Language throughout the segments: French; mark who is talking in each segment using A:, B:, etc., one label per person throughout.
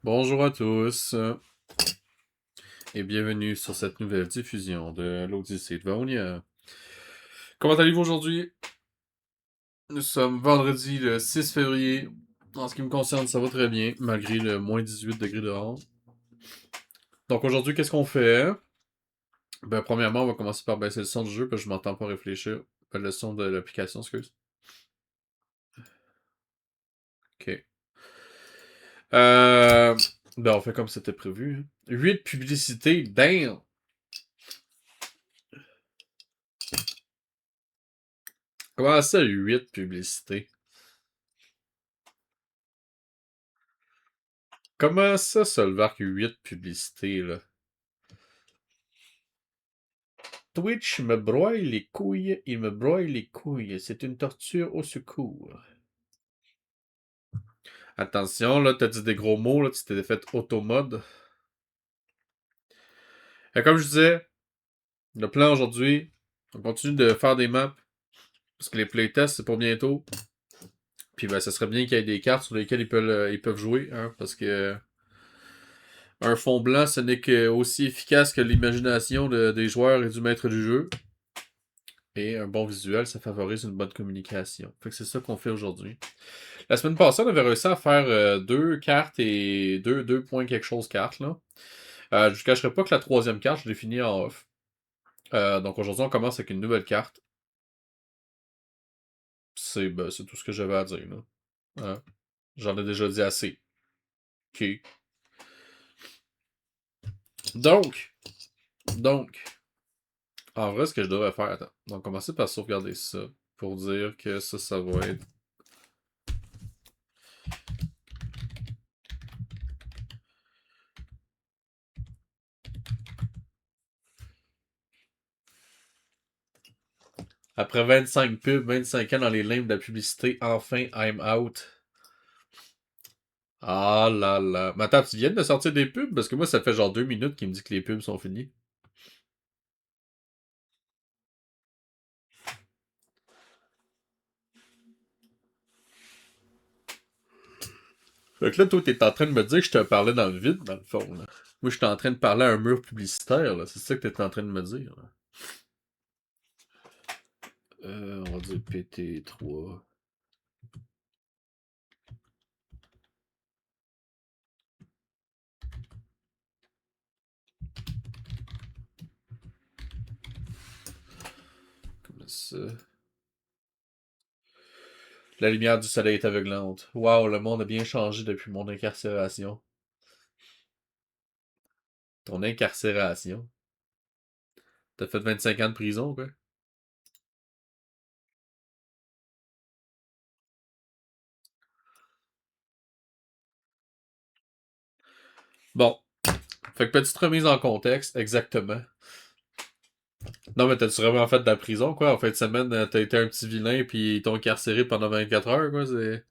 A: Bonjour à tous et bienvenue sur cette nouvelle diffusion de l'Odyssée de Vaonia. Comment allez-vous aujourd'hui? Nous sommes vendredi le 6 février. En ce qui me concerne, ça va très bien, malgré le moins 18 degrés dehors. Donc aujourd'hui, qu'est-ce qu'on fait? Ben, premièrement, on va commencer par baisser le son du jeu, parce que je m'entends pas réfléchir. Le son de l'application, excuse. Ok. Euh... Ben, on fait comme c'était prévu. 8 publicités, damn! Comment ça, 8 publicités? Comment ça, Solvark, 8 publicités, là? Twitch me broie les couilles, il me broie les couilles. C'est une torture au secours. Attention, là, t'as dit des gros mots, là, tu t'es fait automode. Et comme je disais, le plan aujourd'hui, on continue de faire des maps, parce que les playtests, c'est pour bientôt. Puis ben, ça serait bien qu'il y ait des cartes sur lesquelles ils peuvent jouer, hein, parce que un fond blanc, ce n'est que aussi efficace que l'imagination des joueurs et du maître du jeu. Et un bon visuel, ça favorise une bonne communication. Fait que c'est ça qu'on fait aujourd'hui. La semaine passée, on avait réussi à faire deux cartes et deux points quelque chose cartes. Là. Je ne vous cacherai pas que la troisième carte, je l'ai finie en off. Donc aujourd'hui, on commence avec une nouvelle carte. C'est tout ce que j'avais à dire. Là. Hein? J'en ai déjà dit assez. Ok. Donc, donc, en vrai, ce que je devrais faire, attends. On va commencer par sauvegarder ça pour dire que ça va être. Après 25 pubs, 25 ans dans les limbes de la publicité, enfin, I'm out. Ah là là. Mais attends, tu viens de sortir des pubs? Parce que moi, ça fait genre 2 minutes qu'il me dit que les pubs sont finis. Fait que là, toi, t'es en train de me dire que je te parlais dans le vide, dans le fond, là. Moi, j'étais en train de parler à un mur publicitaire, là. C'est ça que t'es en train de me dire, là. On va dire PT3. Comme ça. La lumière du soleil est aveuglante. Waouh, le monde a bien changé depuis mon incarcération. Ton incarcération. T'as fait 25 ans de prison, quoi. Bon. Fait que petite remise en contexte, exactement. Non, mais t'as-tu vraiment fait de la prison, quoi? En fin de semaine, t'as été un petit vilain, puis ils t'ont incarcéré pendant 24 heures, quoi? C'est.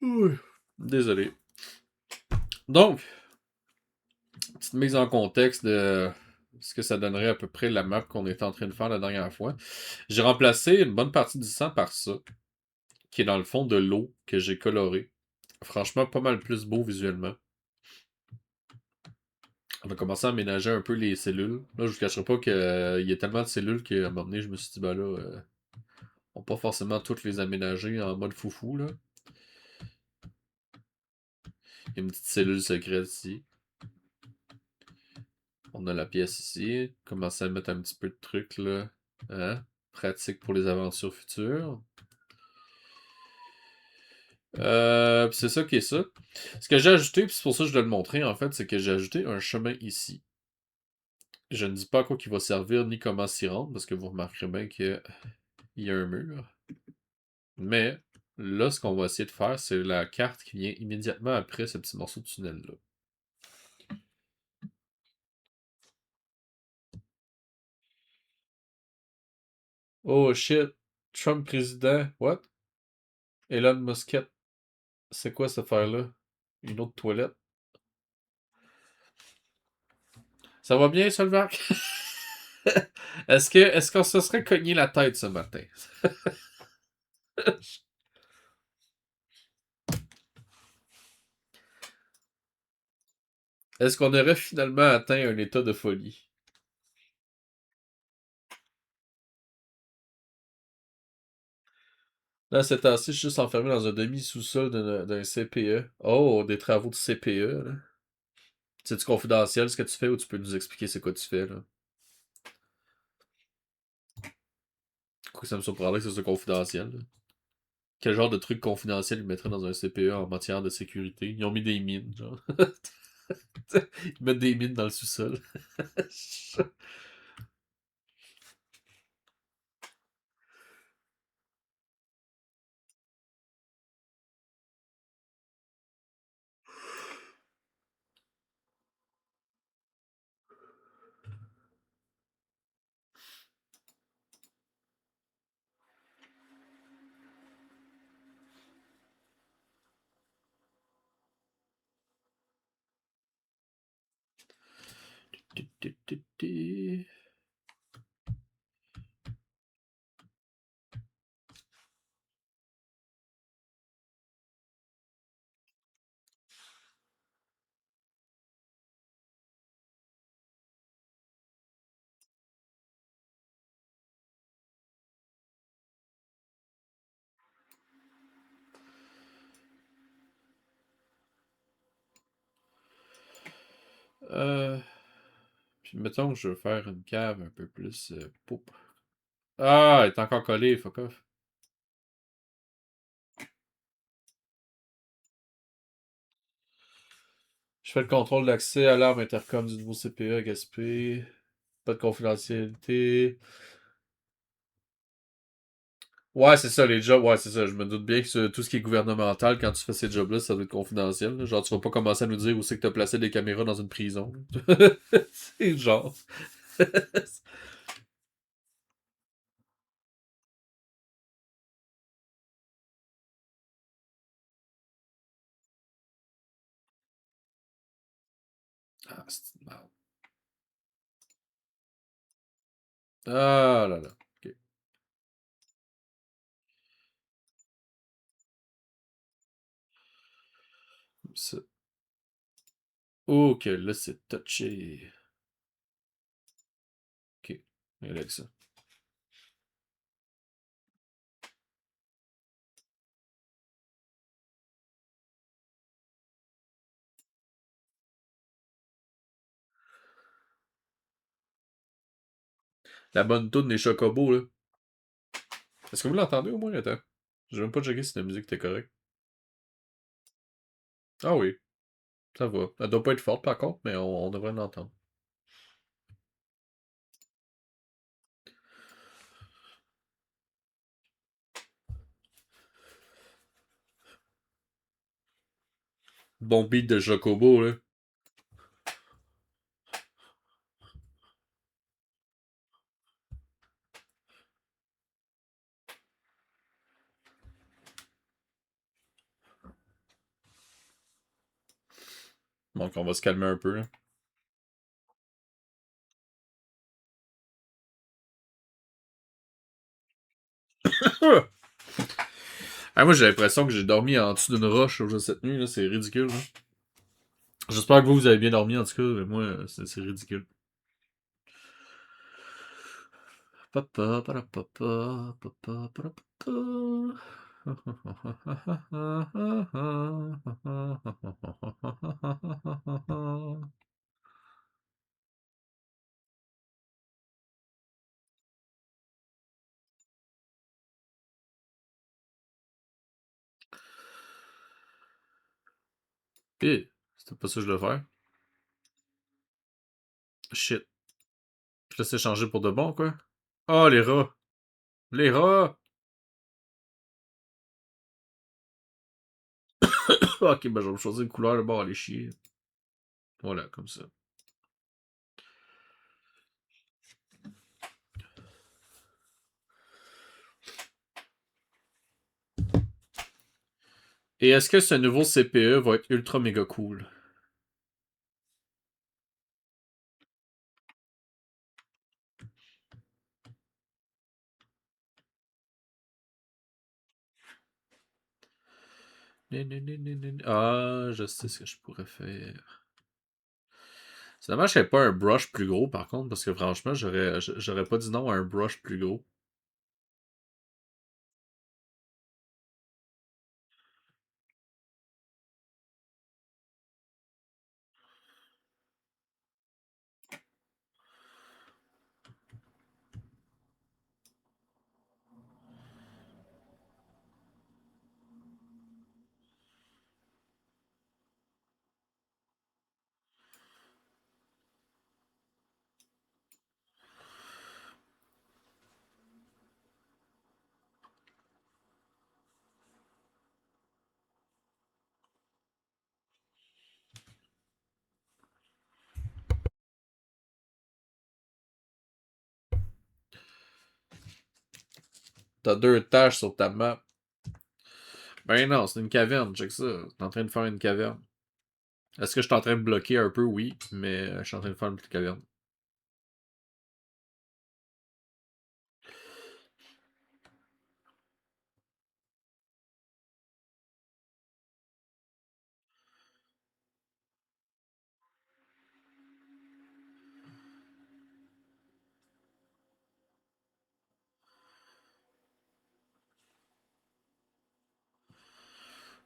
A: Ouh. Désolé. Donc, petite mise en contexte de ce que ça donnerait à peu près la map qu'on était en train de faire la dernière fois. J'ai remplacé une bonne partie du sang par ça, qui est dans le fond de l'eau que j'ai coloré. Franchement, pas mal plus beau visuellement. On a commencé à aménager un peu les cellules. Là, je vous cacherai pas qu'il y a tellement de cellules qu'à un moment donné, je me suis dit, bah là, on va pas forcément toutes les aménager en mode foufou, là. Il y a une petite cellule secrète ici. On a la pièce ici. Commencer à mettre un petit peu de trucs, là. Hein? Pratique pour les aventures futures. Puis c'est ça qui est ça. Ce que j'ai ajouté, puis c'est pour ça que je dois le montrer, en fait, c'est que j'ai ajouté un chemin ici. Je ne dis pas à quoi il va servir, ni comment s'y rendre, parce que vous remarquerez bien qu'il y a un mur. Mais là, ce qu'on va essayer de faire, c'est la carte qui vient immédiatement après ce petit morceau de tunnel-là. Oh shit! Trump président, what? Elon Musk, c'est quoi cette affaire-là? Une autre toilette? Ça va bien, Solvac? Est-ce qu'on se serait cogné la tête ce matin? Est-ce qu'on aurait finalement atteint un état de folie? Là, cette temps-ci, je suis juste enfermé dans un demi-sous-sol d'un CPE. Oh, des travaux de CPE, là. C'est-tu confidentiel ce que tu fais ou tu peux nous expliquer c'est quoi tu fais, là? Quoi, ça me surprendrait que ce soit confidentiel, là. Quel genre de truc confidentiel ils mettraient dans un CPE en matière de sécurité? Ils ont mis des mines, genre. Ils mettent des mines dans le sous-sol. Euh... Puis mettons que je veux faire une cave un peu plus poup. Ah, elle est encore collée, fuck off. Je fais le contrôle d'accès à l'arme intercom du nouveau CPE à Gaspé. Pas de confidentialité. Ouais, c'est ça, les jobs. Ouais, c'est ça. Je me doute bien que tout ce qui est gouvernemental, quand tu fais ces jobs-là, ça doit être confidentiel, là. Genre, tu vas pas commencer à nous dire où c'est que t'as placé des caméras dans une prison. C'est genre. Ah, c'est une merde. Ah là là. Ok. Ça. Ok, là c'est touché. Ok. Avec ça. La bonne toune des Chocobos, là. Est-ce que vous l'entendez au moins? Attends. J'ai même pas checké si la musique était correcte. Ah oui, ça va. Elle doit pas être forte par contre, mais on devrait l'entendre. Bon beat de Chocobo, là. Donc on va se calmer un peu, là. Ah, moi j'ai l'impression que j'ai dormi en dessous d'une roche cette nuit, là. C'est ridicule, là. J'espère que vous avez bien dormi en tout cas, mais moi, c'est ridicule. Papa, para, papa, papa, para, papa. Eh, c'était pas ça que je devais faire. Shit. Je laissais changer pour de bon, quoi. Oh, les rats. Les rats! Ok, ben je vais choisir une couleur de bord, aller chier. Voilà, comme ça. Et est-ce que ce nouveau CPE va être ultra méga cool? Ah, je sais ce que je pourrais faire. C'est dommage qu'il n'y ait pas un brush plus gros, par contre, parce que franchement, j'aurais pas dit non à un brush plus gros. T'as deux tâches sur ta map. Ben non, c'est une caverne, check ça. T'es en train de faire une caverne. Est-ce que je suis en train de bloquer un peu? Oui, mais je suis en train de faire une petite caverne.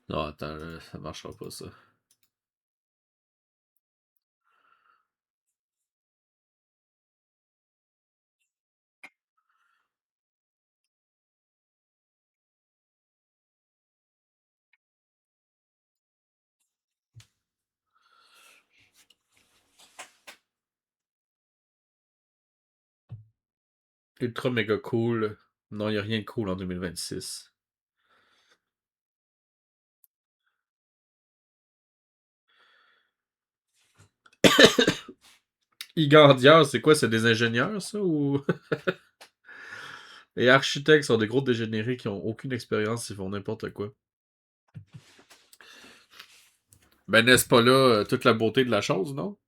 A: Non, attends, là, ça marchera pas ça. Ultra méga cool. Non, y a rien de cool en 2026. Igardia, c'est quoi? C'est des ingénieurs, ça? Ou... Les architectes sont des gros dégénérés qui ont aucune expérience, ils font n'importe quoi. Ben, n'est-ce pas là toute la beauté de la chose, non?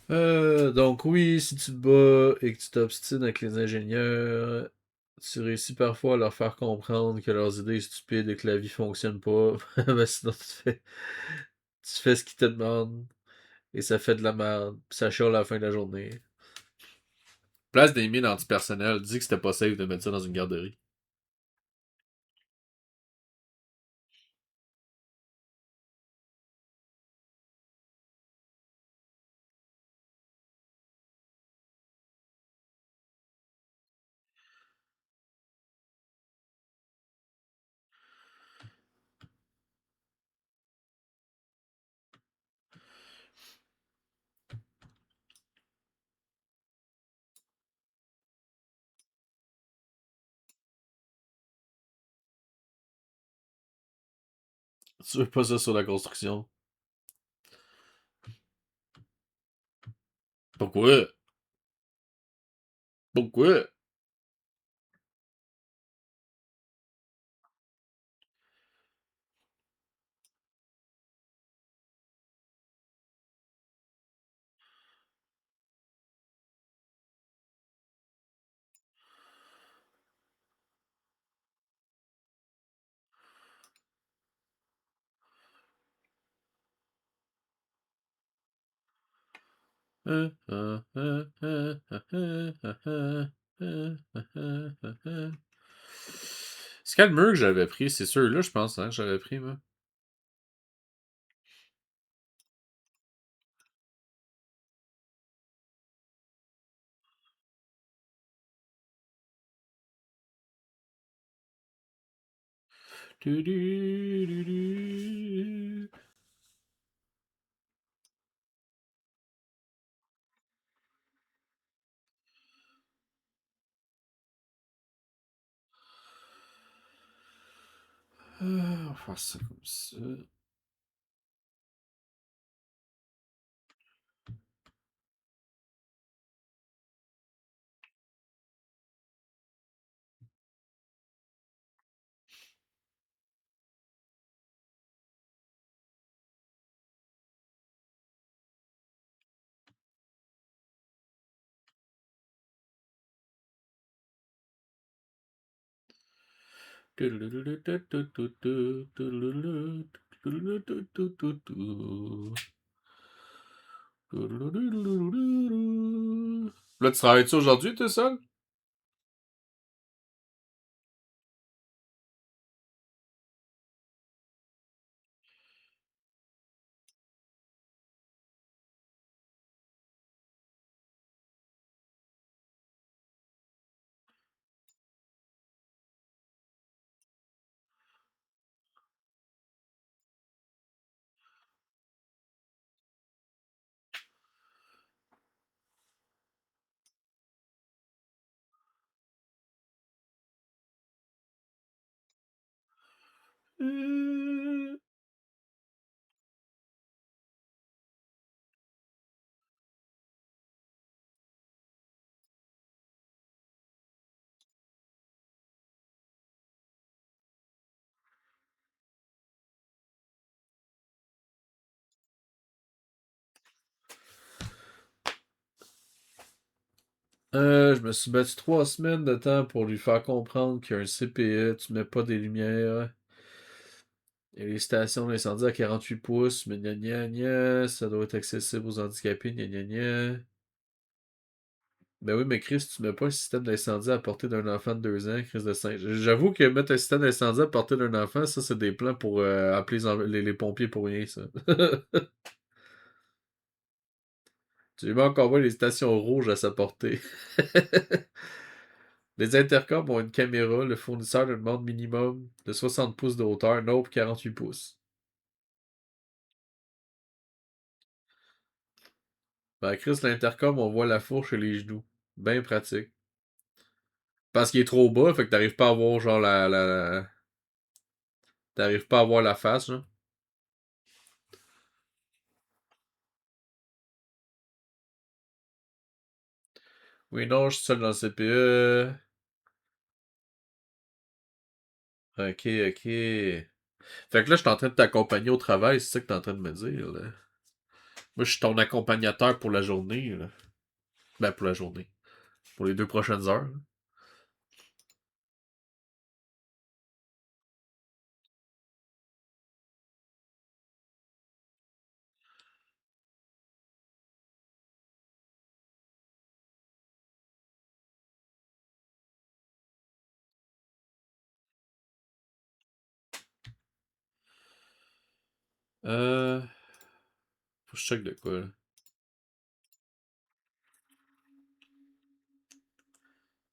A: Donc oui, si tu te bats et que tu t'obstines avec les ingénieurs, tu réussis parfois à leur faire comprendre que leurs idées sont stupides et que la vie fonctionne pas. Ben sinon, tu fais ce qu'ils te demandent et ça fait de la merde. Puis ça chiale à la fin de la journée. Place des mines antipersonnelles, dis que c'était pas safe de mettre ça dans une garderie. Tu veux pas ça sur la construction. Pourquoi? Pourquoi? C'est quel mur que j'avais pris? C'est sûr-là, je pense, hein, que j'avais pris, moi. Tu-du-du-du. On va faire ça comme ça. Là, tu travailles-tu aujourd'hui, t'es seul? Je me suis battu 3 semaines de temps pour lui faire comprendre qu'il y a un CPE, tu mets pas des lumières. Et les stations d'incendie à 48 pouces, mais gna gna gna, ça doit être accessible aux handicapés, gna gna gna. Ben oui, mais Chris, tu mets pas un système d'incendie à portée d'un enfant de 2 ans, Chris de 5. J'avoue que mettre un système d'incendie à portée d'un enfant, ça, c'est des plans pour appeler les pompiers pour rien, ça. Tu lui mets encore voir les stations rouges à sa portée. Les intercoms ont une caméra. Le fournisseur leur demande minimum de 60 pouces de hauteur, Nope 48 pouces. Ben, Chris, l'intercom, on voit la fourche et les genoux. Ben pratique. Parce qu'il est trop bas, fait que t'arrives pas à voir, genre, t'arrives pas à voir la face, genre. Oui, non, je suis seul dans le CPE. Ok, ok. Fait que là, je suis en train de t'accompagner au travail, c'est ça que t'es en train de me dire, là. Moi, je suis ton accompagnateur pour la journée, là. Ben, pour la journée. Pour les 2 prochaines heures. Faut que je check de quoi, là.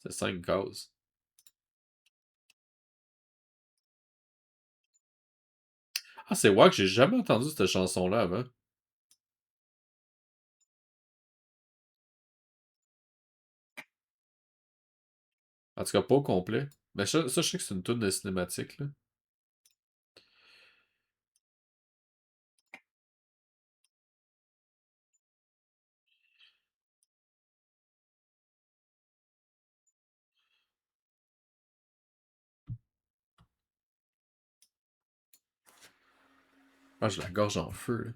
A: C'est 5 cases. Ah, c'est wack, j'ai jamais entendu cette chanson-là avant. En tout cas, pas au complet. Mais ça, je sais que c'est une tune de cinématique, là. Ah, j'ai la gorge en feu, là.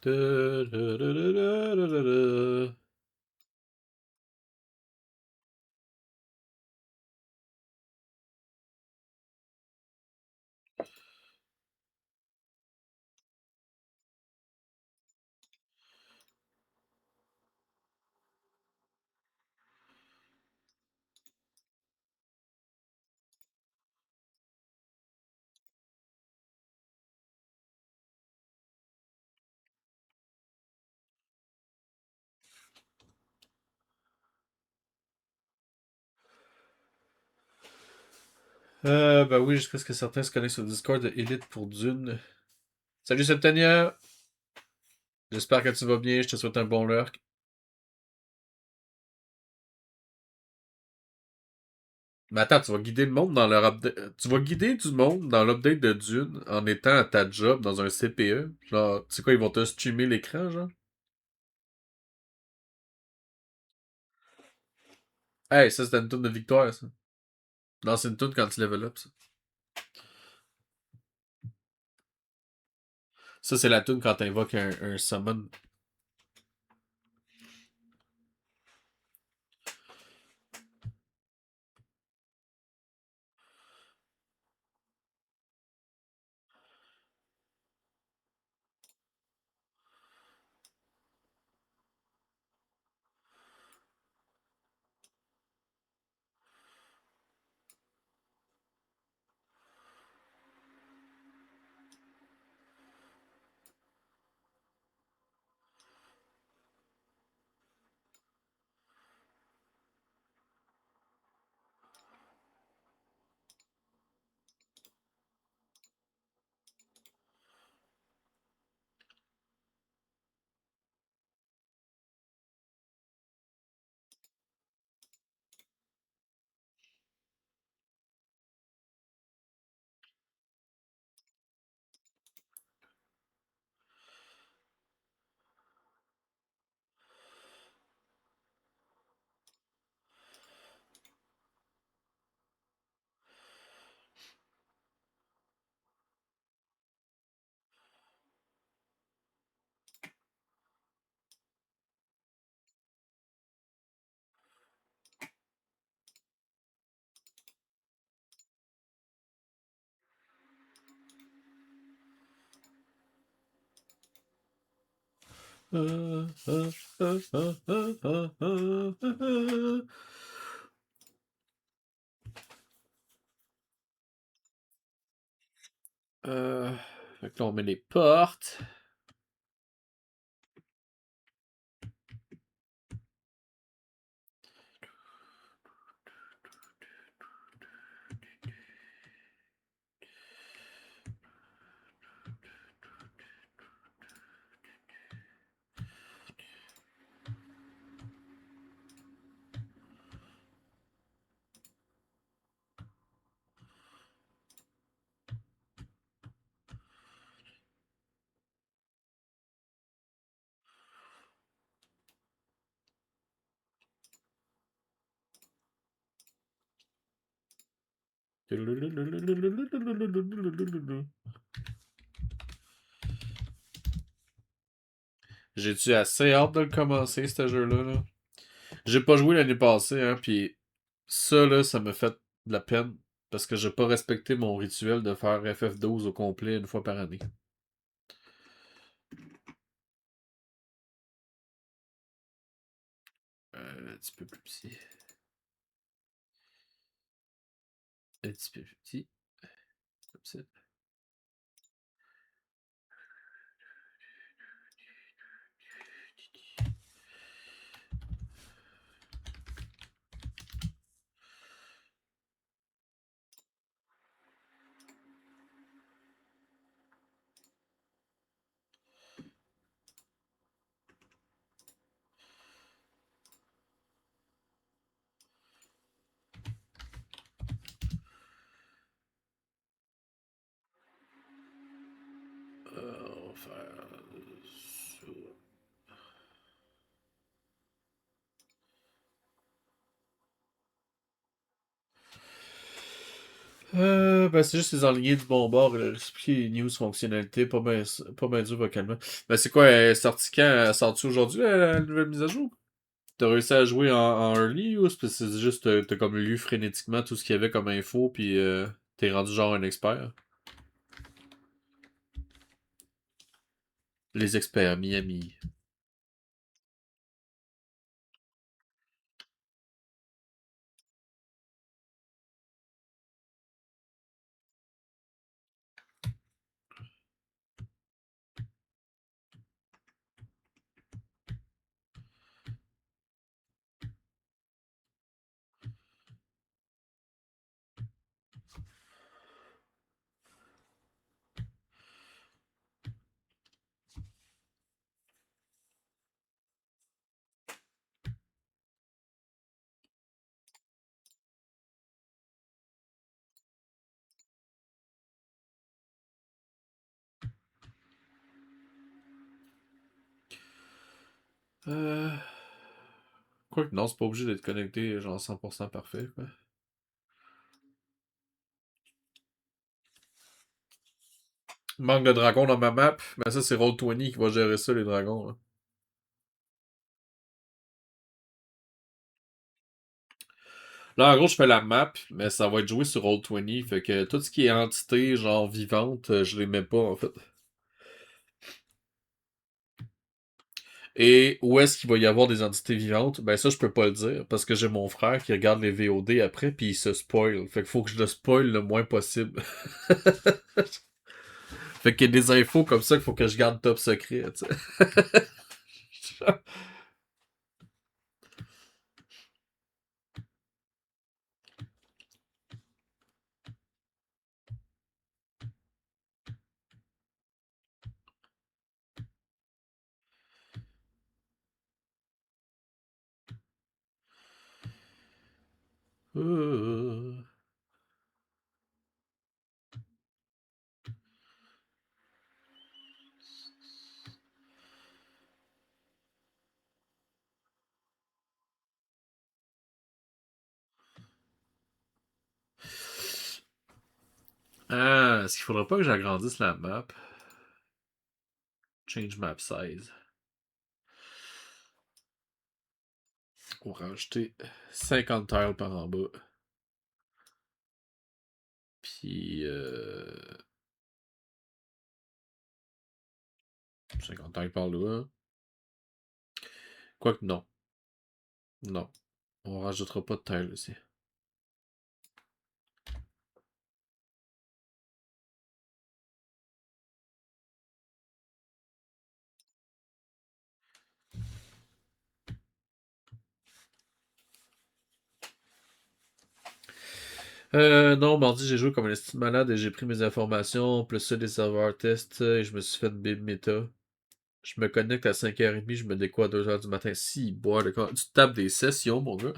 A: Da-da-da-da-da-da-da. Ben oui, jusqu'à ce que certains se connectent sur le Discord de Elite pour Dune. Salut Septania! J'espère que tu vas bien, je te souhaite un bon lurk. Mais attends, tu vas guider le monde dans leur update. Tu vas guider du monde dans l'update de Dune en étant à ta job dans un CPE. Genre, tu sais quoi, ils vont te streamer l'écran, genre? Hey, ça c'était une toune de victoire, ça. Non, c'est une toune quand tu level up, ça. Ça, c'est la toune quand t'invoques un summon. Euh, Fait que là, on met les portes. J'ai-tu assez hâte de le commencer, ce jeu-là, là? J'ai pas joué l'année passée, hein, pis ça, là, ça me fait de la peine. Parce que j'ai pas respecté mon rituel de faire FF12 au complet une fois par année. Un petit peu plus petit. Un petit peu plus petit. Comme ça. On va faire ça. Ben c'est juste les enlignes du bon bord, expliquer les news fonctionnalités, pas bien dur vocalement. Ben c'est quoi, elle est sortie quand? Elle est sortie aujourd'hui, la nouvelle mise à jour? T'as réussi à jouer en early ou c'est juste t'as comme lu frénétiquement tout ce qu'il y avait comme info puis t'es rendu genre un expert? Les experts, Miami. Euh... Quoique non, c'est pas obligé d'être connecté genre 100% parfait, quoi. Manque de dragons dans ma map, mais ça c'est Roll20 qui va gérer ça, les dragons, là. Là, en gros, je fais la map, mais ça va être joué sur Roll20, fait que tout ce qui est entité, genre vivante, je les mets pas, en fait. Et où est-ce qu'il va y avoir des entités vivantes? Ben ça, je peux pas le dire, parce que j'ai mon frère qui regarde les VOD après, puis il se spoil. Fait qu'il faut que je le spoil le moins possible. Fait qu'il y a des infos comme ça qu'il faut que je garde top secret, tu sais. Ah, est-ce qu'il faudrait pas que j'agrandisse la map? Change map size. On va rajouter 50 tiles par en bas. Puis 50 tiles par là. Quoique non. Non. On rajoutera pas de tiles ici. Non, mardi, j'ai joué comme un estime malade et j'ai pris mes informations, plus ça des serveurs tests, et je me suis fait une bib méta. Je me connecte à 5h30, je me décoie à 2h du matin. Si, boire de quoi. Tu tapes des sessions, mon gars.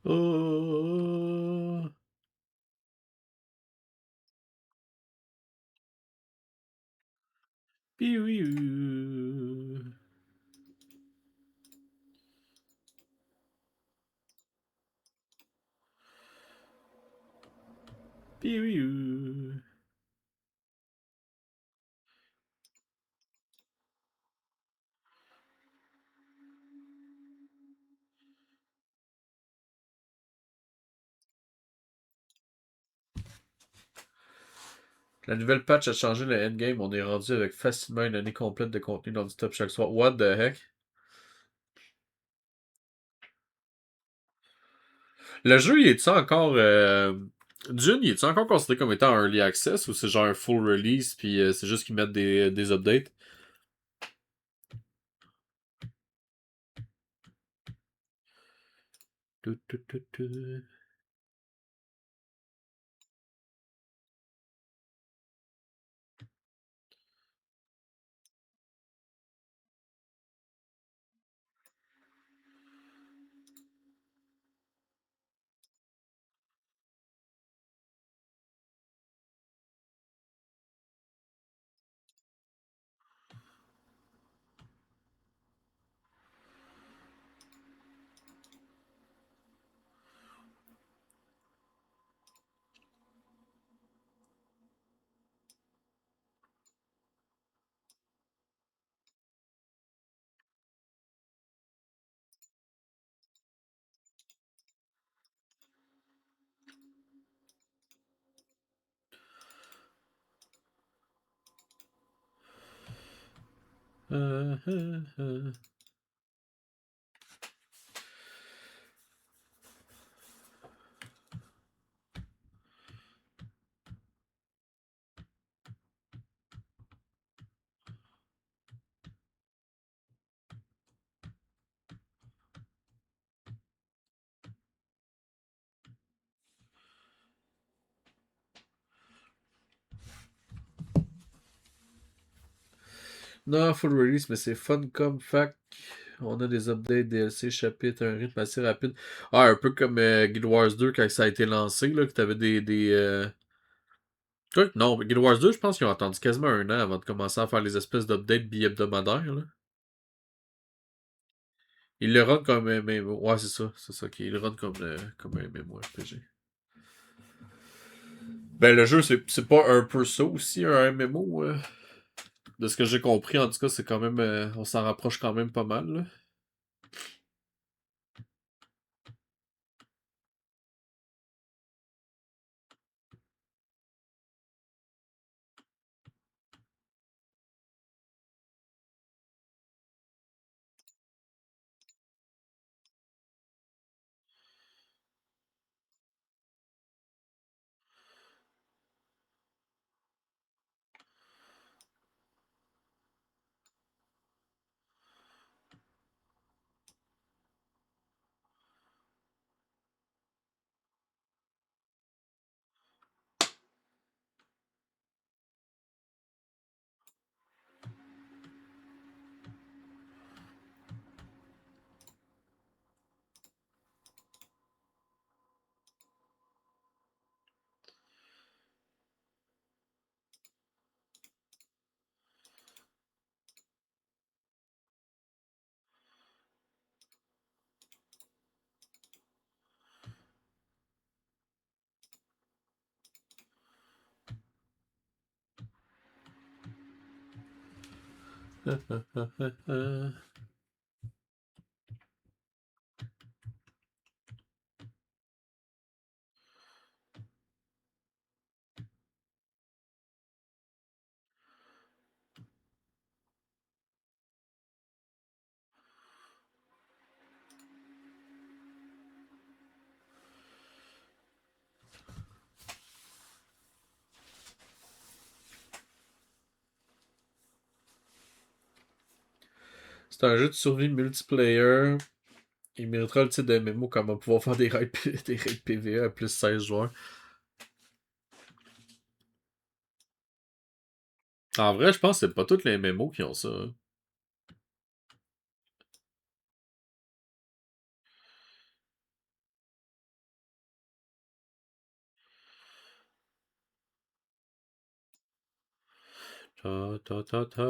A: Oh. Piou. Piou. La nouvelle patch a changé le endgame. On est rendu avec facilement une année complète de contenu non-stop chaque soir. What the heck? Le jeu, il est-tu encore. Dune, il est-tu encore considéré comme étant un early access ou c'est genre un full release puis c'est juste qu'ils mettent des updates? Tu, tu, tu, tu. Non, full release, mais c'est fun comme fact. On a des updates, DLC, chapitres, un rythme assez rapide. Ah, un peu comme Guild Wars 2 quand ça a été lancé, là, que t'avais Quoi? Non, Guild Wars 2, je pense qu'ils ont attendu quasiment un an avant de commencer à faire les espèces d'updates bi-hebdomadaires, là. Ils le run comme un MMO. Ouais, c'est ça. C'est ça. Ils le run comme un MMORPG. Ben, le jeu, c'est pas un peu ça aussi, un MMO. De ce que j'ai compris, en tout cas, c'est quand même. On s'en rapproche quand même pas mal, là. C'est un jeu de survie multiplayer. Il méritera le titre de MMO quand on va pouvoir faire des raids PVE à plus 16 joueurs. En vrai, je pense que c'est pas tous les MMO qui ont ça, hein. Ta ta ta ta.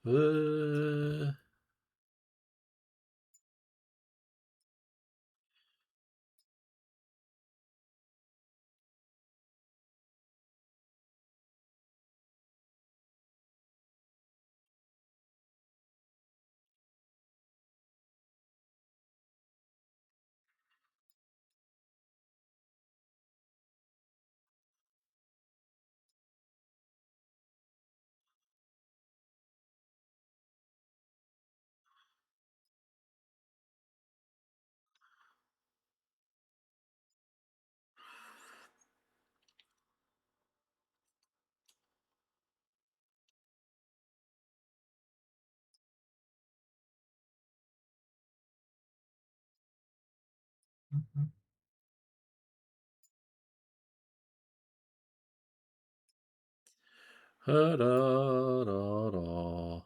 A: Euh... ah, da, da, da.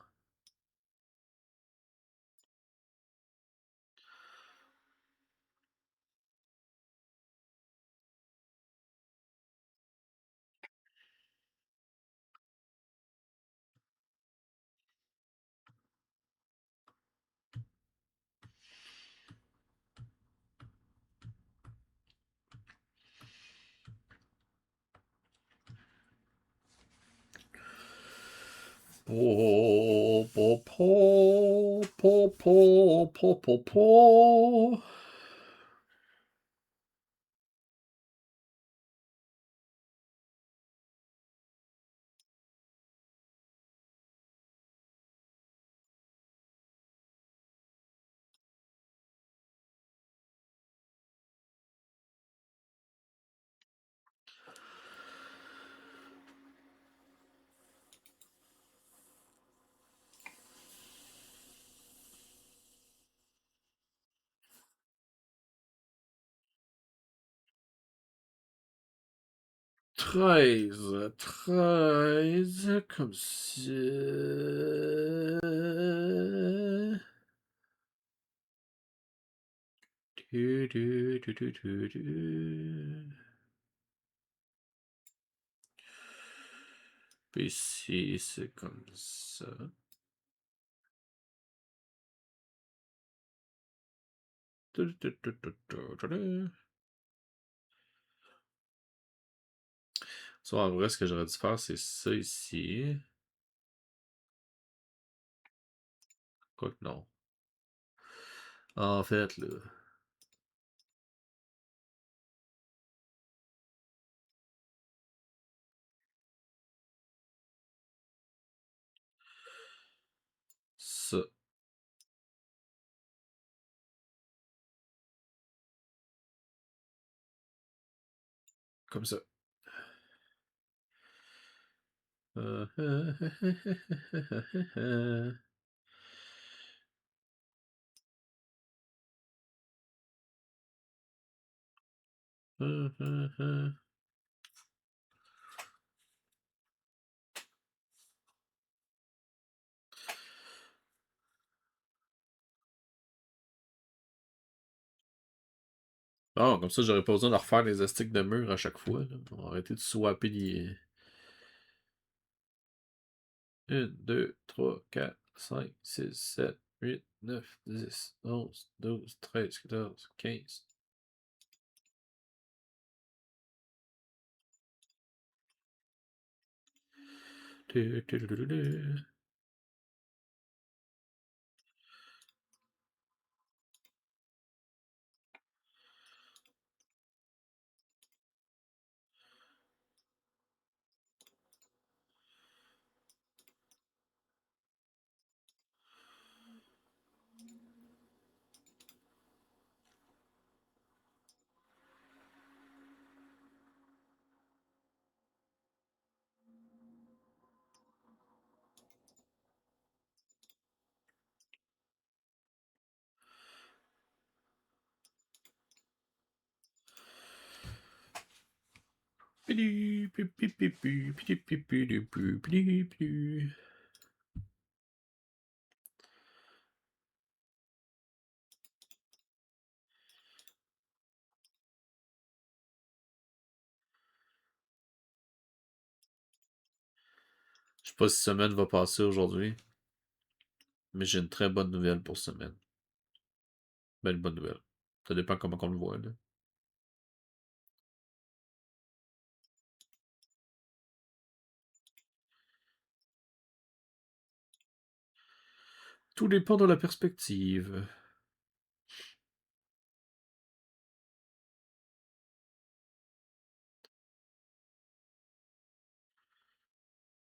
A: Po, po, po, po, po, po, po, po. Treize, comme si... Puis ici, c'est comme ça. Ça, en vrai, ce que j'aurais dû faire, c'est ça ici. Quoique non. En fait, là. Ça. Comme ça. Bon, comme ça, j'aurais pas besoin de refaire les astiques de mur à chaque fois. Là. On va arrêter de swapper les. 1, 2, 3, 4, 5, 6, 7, 8, 9, 10, 11, 12, 13, 14, 15. Je sais pas si semaine va passer aujourd'hui, mais j'ai une très bonne nouvelle pour semaine. Ben, une bonne nouvelle. Ça dépend comment on le voit, là. Tout dépend de la perspective.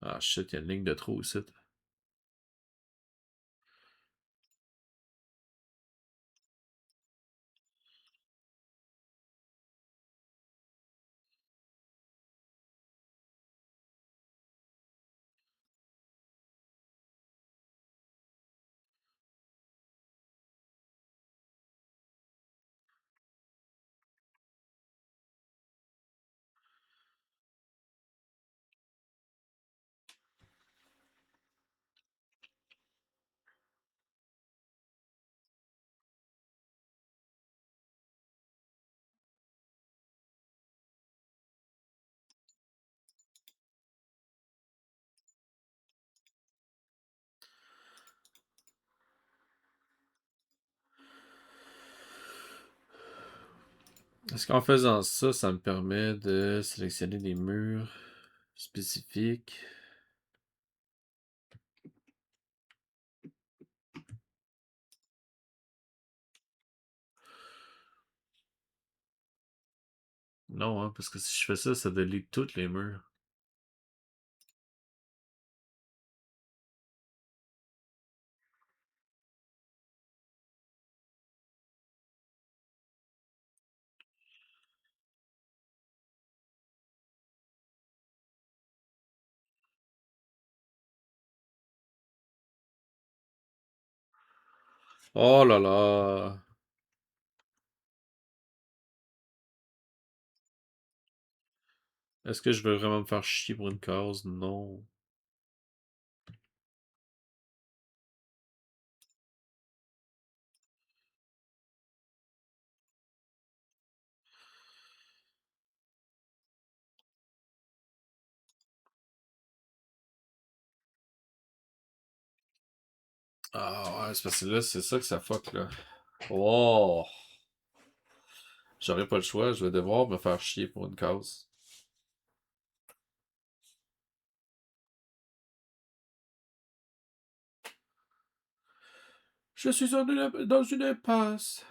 A: Ah shit, il y a une ligne de trop ici. Est-ce qu'en faisant ça, ça me permet de sélectionner des murs spécifiques? Non, hein, parce que si je fais ça, ça delete tous les murs. Oh là là. Est-ce que je veux vraiment me faire chier pour une cause? Non. Ah ouais, c'est parce que là, c'est ça que ça fuck, là. Oh! J'aurais pas le choix, je vais devoir me faire chier pour une cause. Je suis dans une impasse.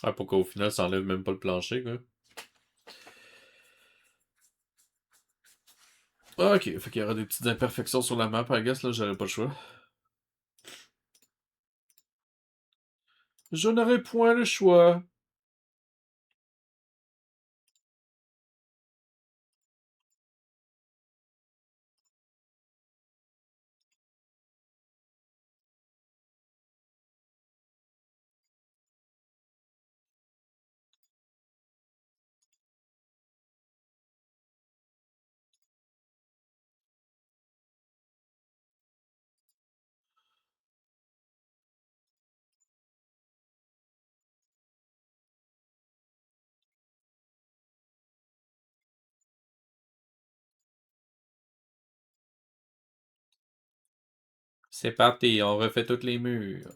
A: Ah, pour qu'au final, ça enlève même pas le plancher, quoi. Ah, ok, fait qu'il y aura des petites imperfections sur la map, I guess, là, j'aurais pas le choix. Je n'aurai point le choix. C'est parti, on refait tous les murs.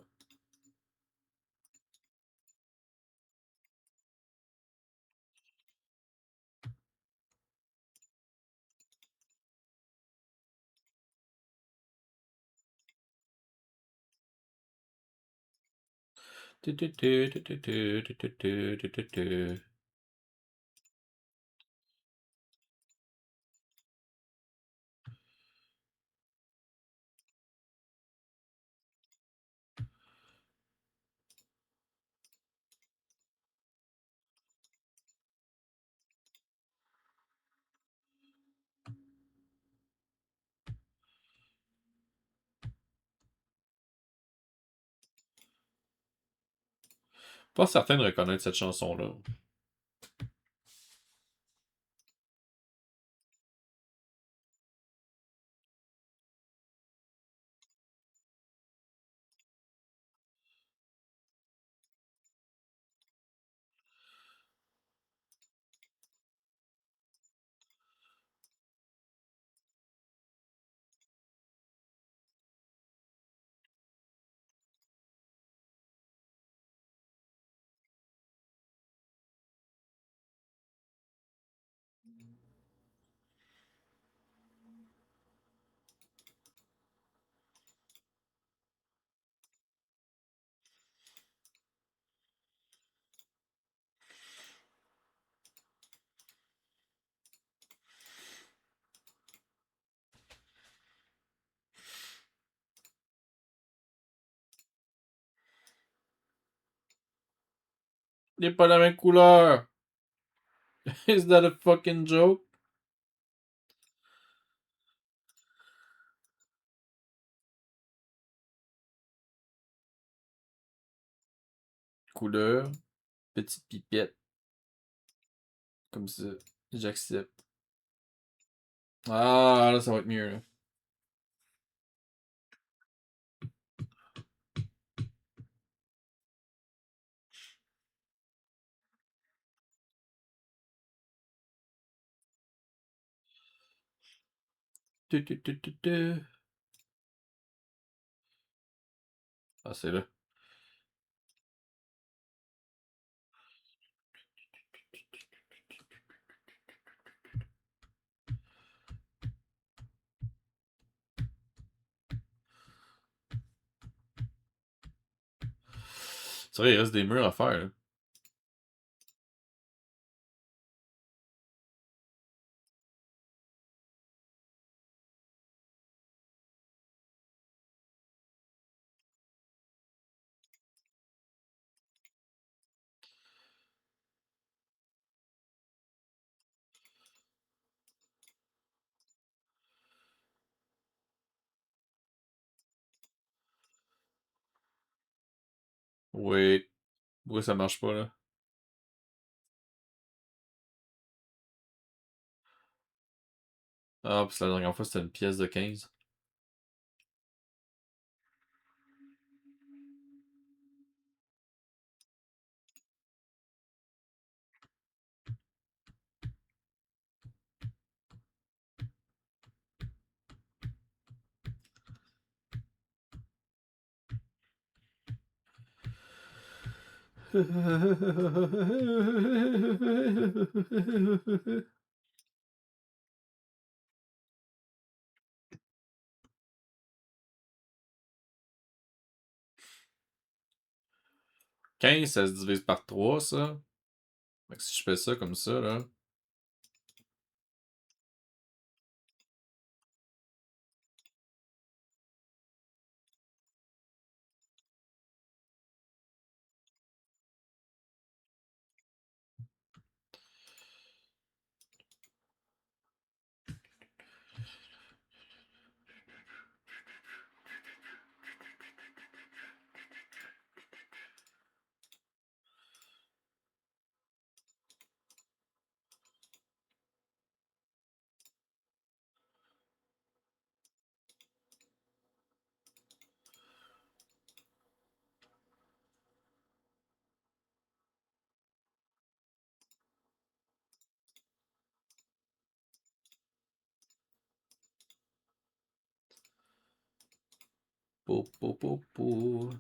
A: Pas certain de reconnaître cette chanson-là. Il n'est pas la même couleur. Is that a fucking joke? Couleur, petite pipette. Comme ça. J'accepte. Ah, là, ça va être mieux, là. Tu, tu, tu, tu, tu. Ah, c'est là. C'est vrai, il reste des murs à faire, là. Oui. Oui, ça marche pas, là. Ah, parce que la dernière fois, c'était une pièce de 15. Quinze, ça se divise par 3, ça. Fait que si je fais ça comme ça, là. Pou, pou, pou, pou.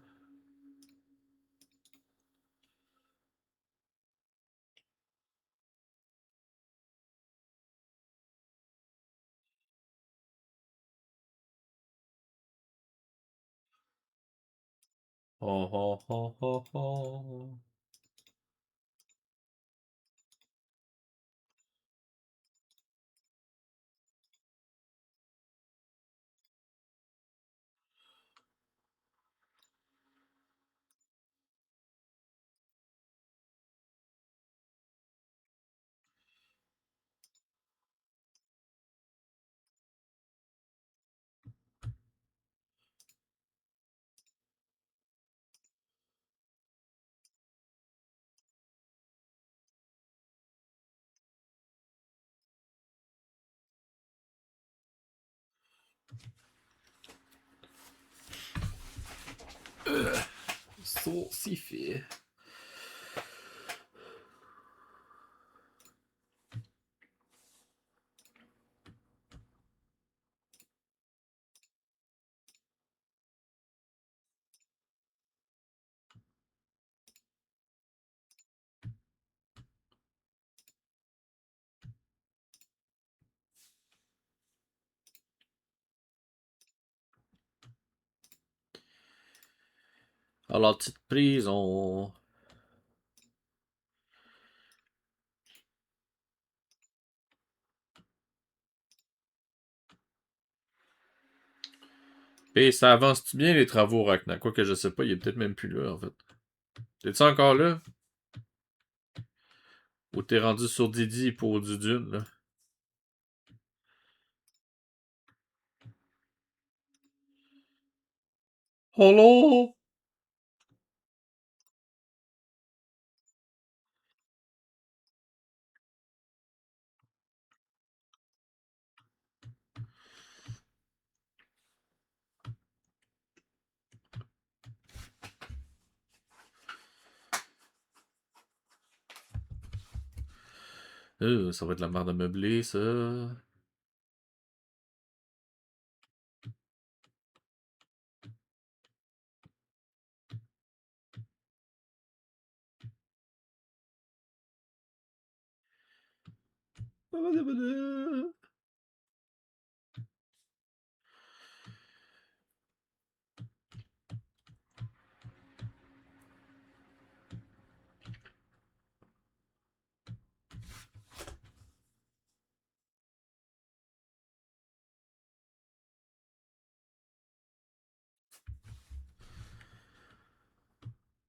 A: Oh, oh, oh, oh, oh. Saucifé. À la petite prison. Et ça avance-tu bien les travaux, Ragnar? Quoi que je sais pas, il est peut-être même plus là, en fait. T'es-tu encore là? Ou t'es rendu sur Didi pour du Dune, là? Hello? Ça va être la merde à meubler, ça.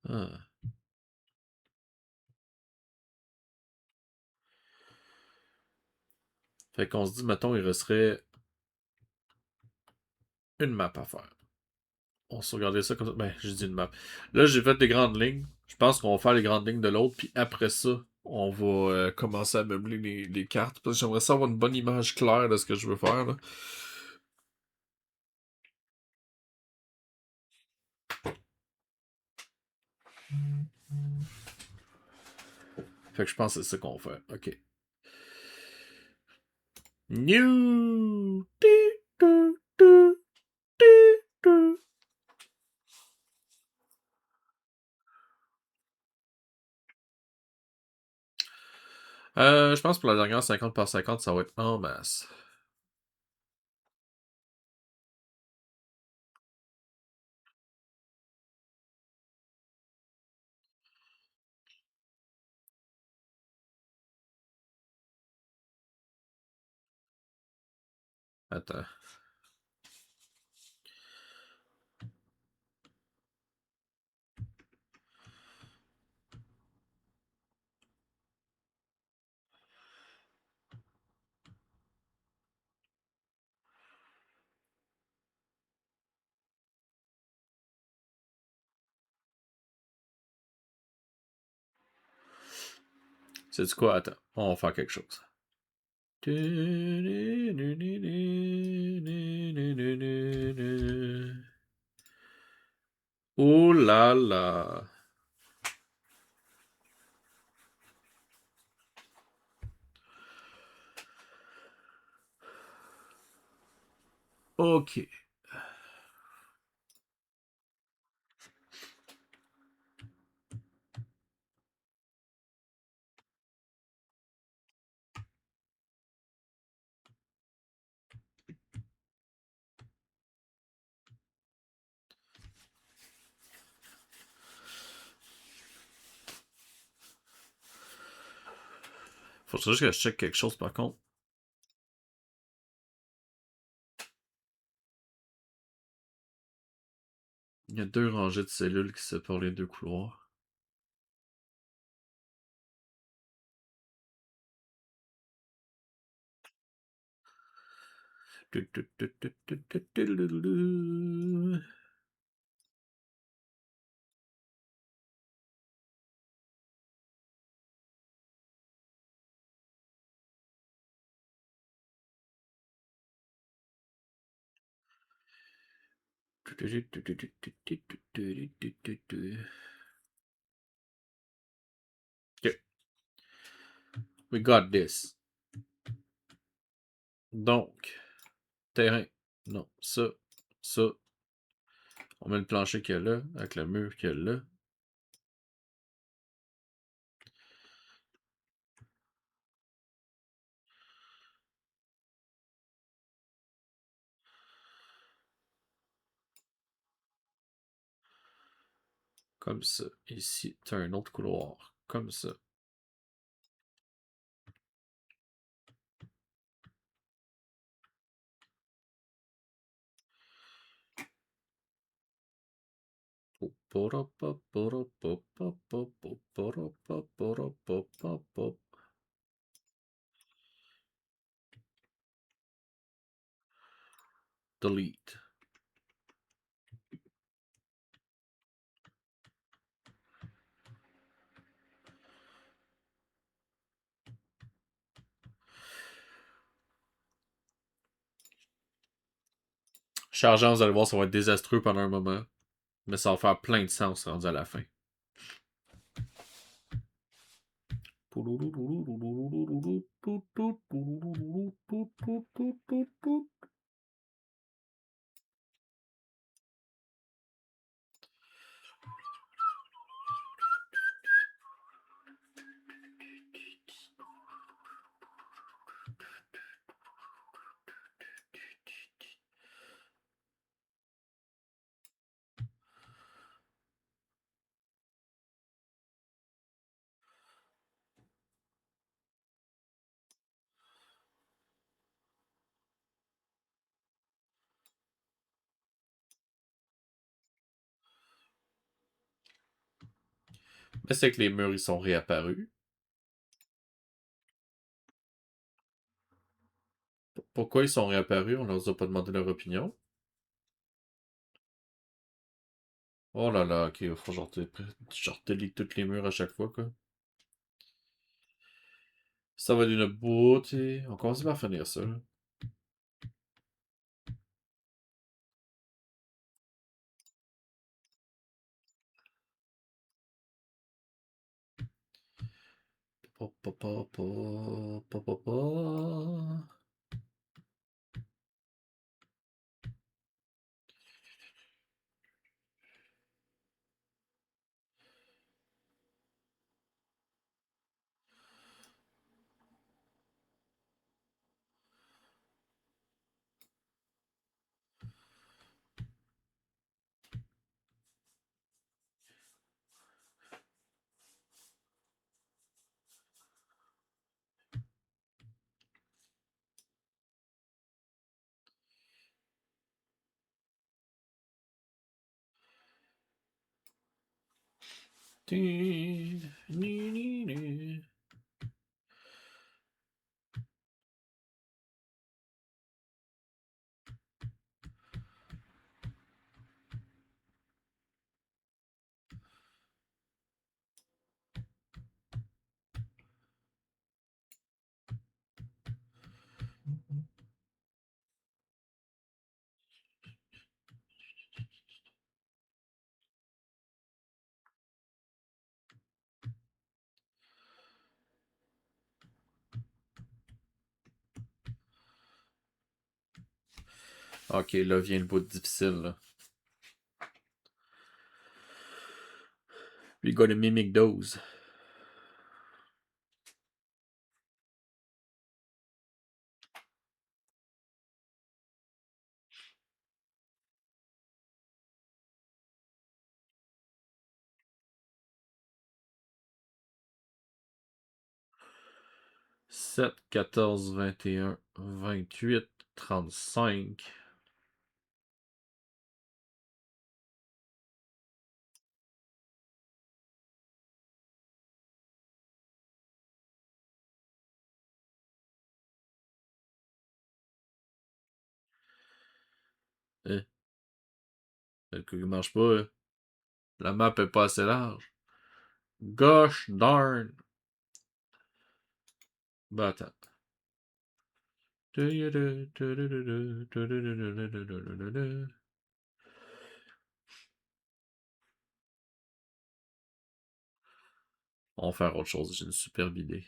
A: Ah. Fait qu'on se dit, mettons, il resterait une map à faire. On se regardait ça comme ça. Ben, j'ai dit une map. Là, j'ai fait des grandes lignes. Je pense qu'on va faire les grandes lignes de l'autre, puis après ça, on va commencer à meubler les cartes. Parce que j'aimerais ça avoir une bonne image claire de ce que je veux faire, là. Fait que je pense que c'est ça qu'on va faire. OK. New! Je pense que pour la dernière 50 par 50, ça va être en masse. Attends. C'est quoi? Attends. On va faire quelque chose. Oh là là. OK. Faut juste que je check quelque chose par contre. Il y a 2 rangées de cellules qui séparent les 2 couloirs. OK. We got this. Donc, terrain. Non, ça, ça. On met le plancher qu'il y a là, avec le mur qu'il y a là. Comme ça. Ici, tu as un autre couloir. Comme ça. Delete. Chargeant, vous allez voir, ça va être désastreux pendant un moment. Mais ça va faire plein de sens rendu à la fin. Mais c'est que les murs, ils sont réapparus. Pourquoi ils sont réapparus? On leur a pas demandé leur opinion. Oh là là, ok, faut genre, genre delete tous les murs à chaque fois, quoi. Ça va d'une beauté. On commence par finir ça, là. Pa, pa, pa, pa, pa, pa, pa. Ok, là vient le bout difficile, là. We gotta mimic those. 7, 14, 21, 28, 35. Eh, le coup, il marche pas, hein. La map est pas assez large. Gosh darn. Bah attends. On va faire autre chose, j'ai une superbe idée.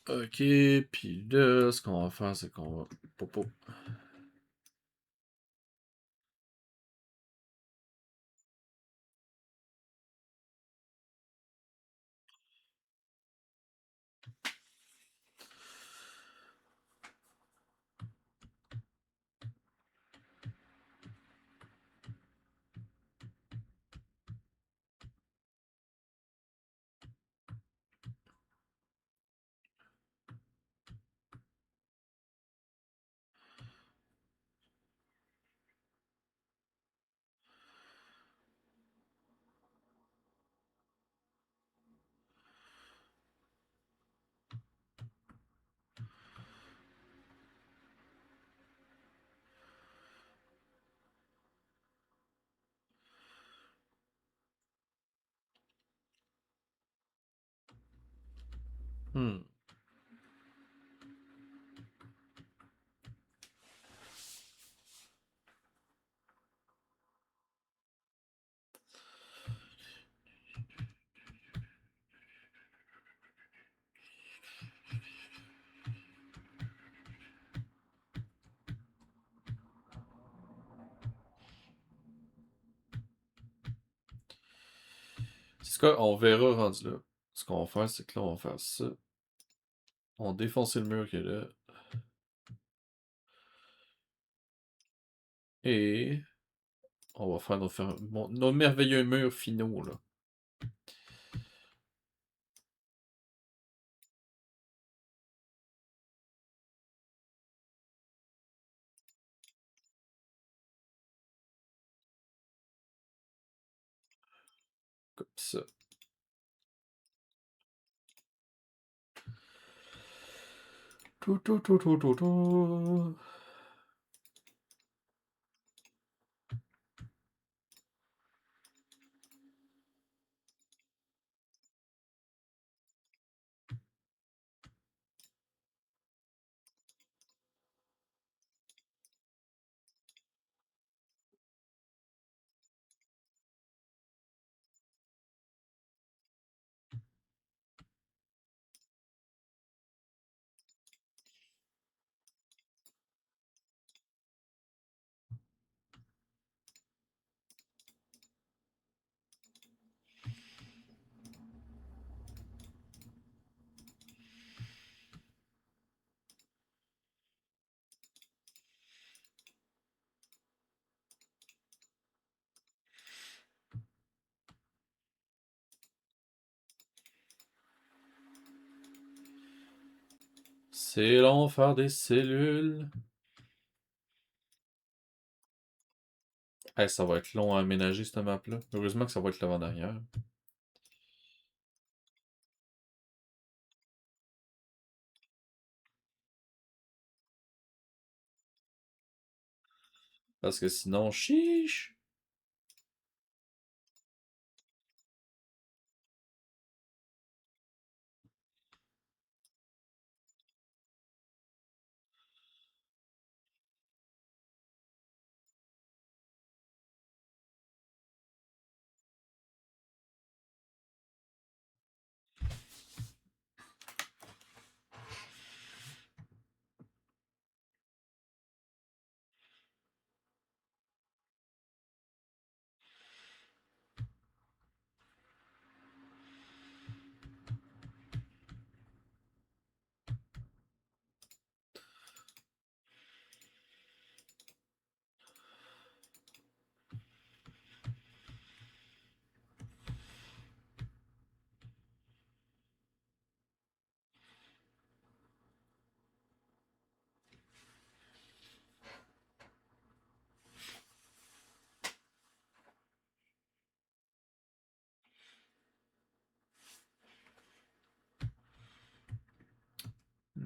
A: Ok, puis là, ce qu'on va faire, c'est qu'on va... Popo. Hmm. C'est quoi, on verra rendu là. Ce qu'on va faire, c'est que là, on va faire ça. On va défoncer le mur qui est là. Et on va faire nos merveilleux murs finaux, là. Comme ça. Tout, tout, tout, tout, tout, tout. C'est long faire des cellules. Hey, ça va être long à aménager cette map-là. Heureusement que ça va être l'avant-dernière. Parce que sinon, chiche!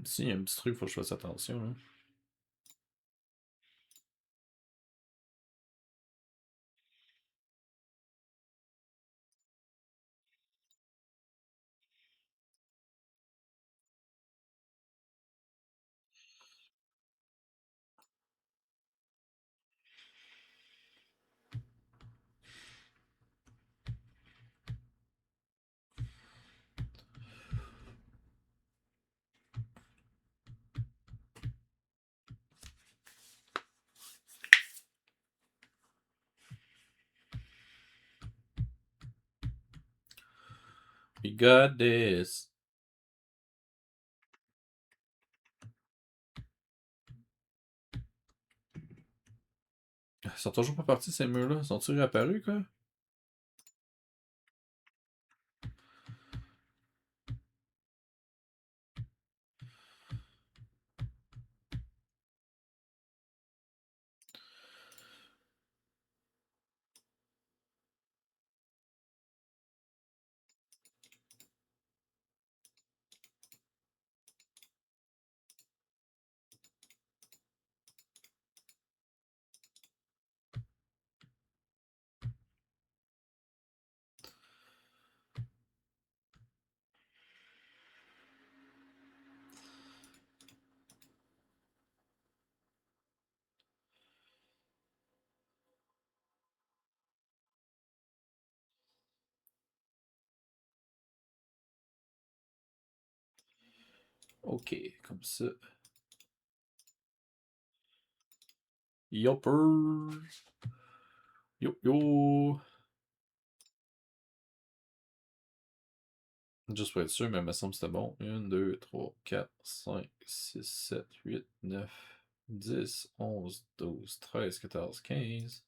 A: Ici, il y a un petit truc, faut que je fasse attention, hein. We got this. Ils sont toujours pas partis, ces murs-là. Sont-ils réapparus, quoi? Ok, comme ça. Yopper! Yo yo! Juste pour être sûr, mais il me semble que c'était bon. 1, 2, 3, 4, 5, 6, 7, 8, 9, 10, 11, 12, 13, 14, 15.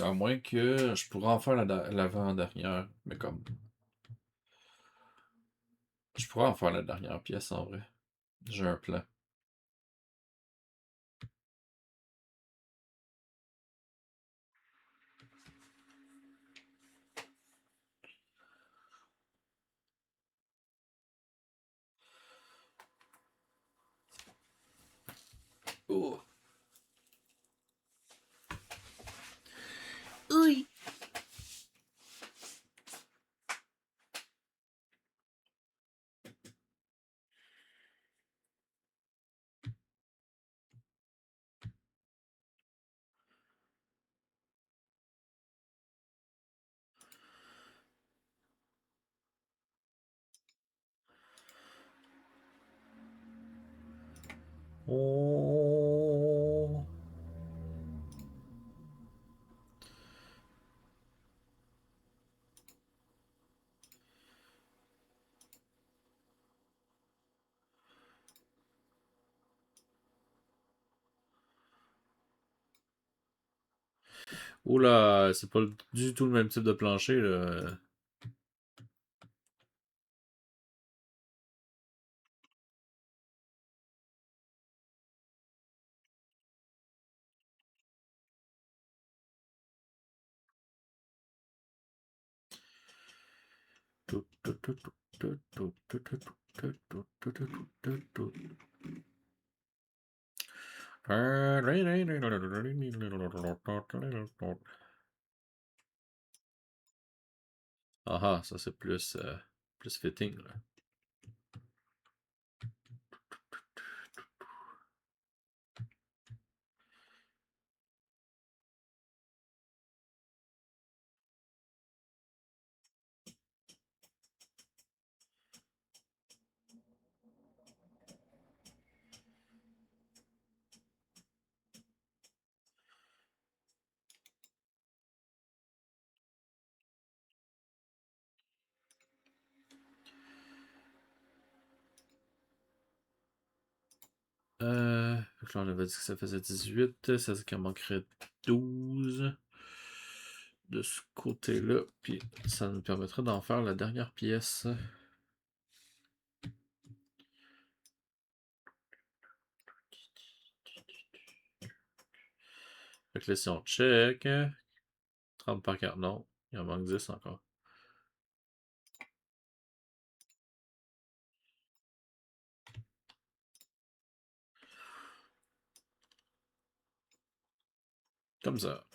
A: À moins que je pourrais en faire l'avant-dernière. Mais comme. Je pourrais en faire la dernière pièce en vrai. J'ai un plan. Oh! Oui! Oh! Oula, c'est pas du tout le même type de plancher, là. Ah ah, ça c'est plus fitting, là. Fait que là, on avait dit que ça faisait 18, ça veut qu'il en manquerait 12 de ce côté-là, puis ça nous permettrait d'en faire la dernière pièce. Fait que là, si on check, 30 par 40, non, il en manque 10 encore. Comme ça.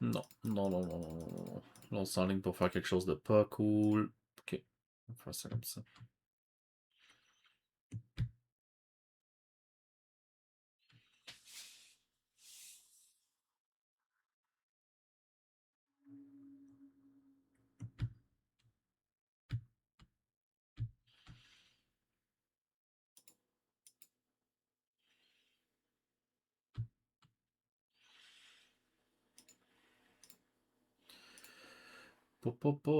A: Non, non, non, non, non, non, non, non. Là, on s'enligne pour faire quelque chose de pas cool. Ok, on va faire ça comme ça. Pa, pa, pa.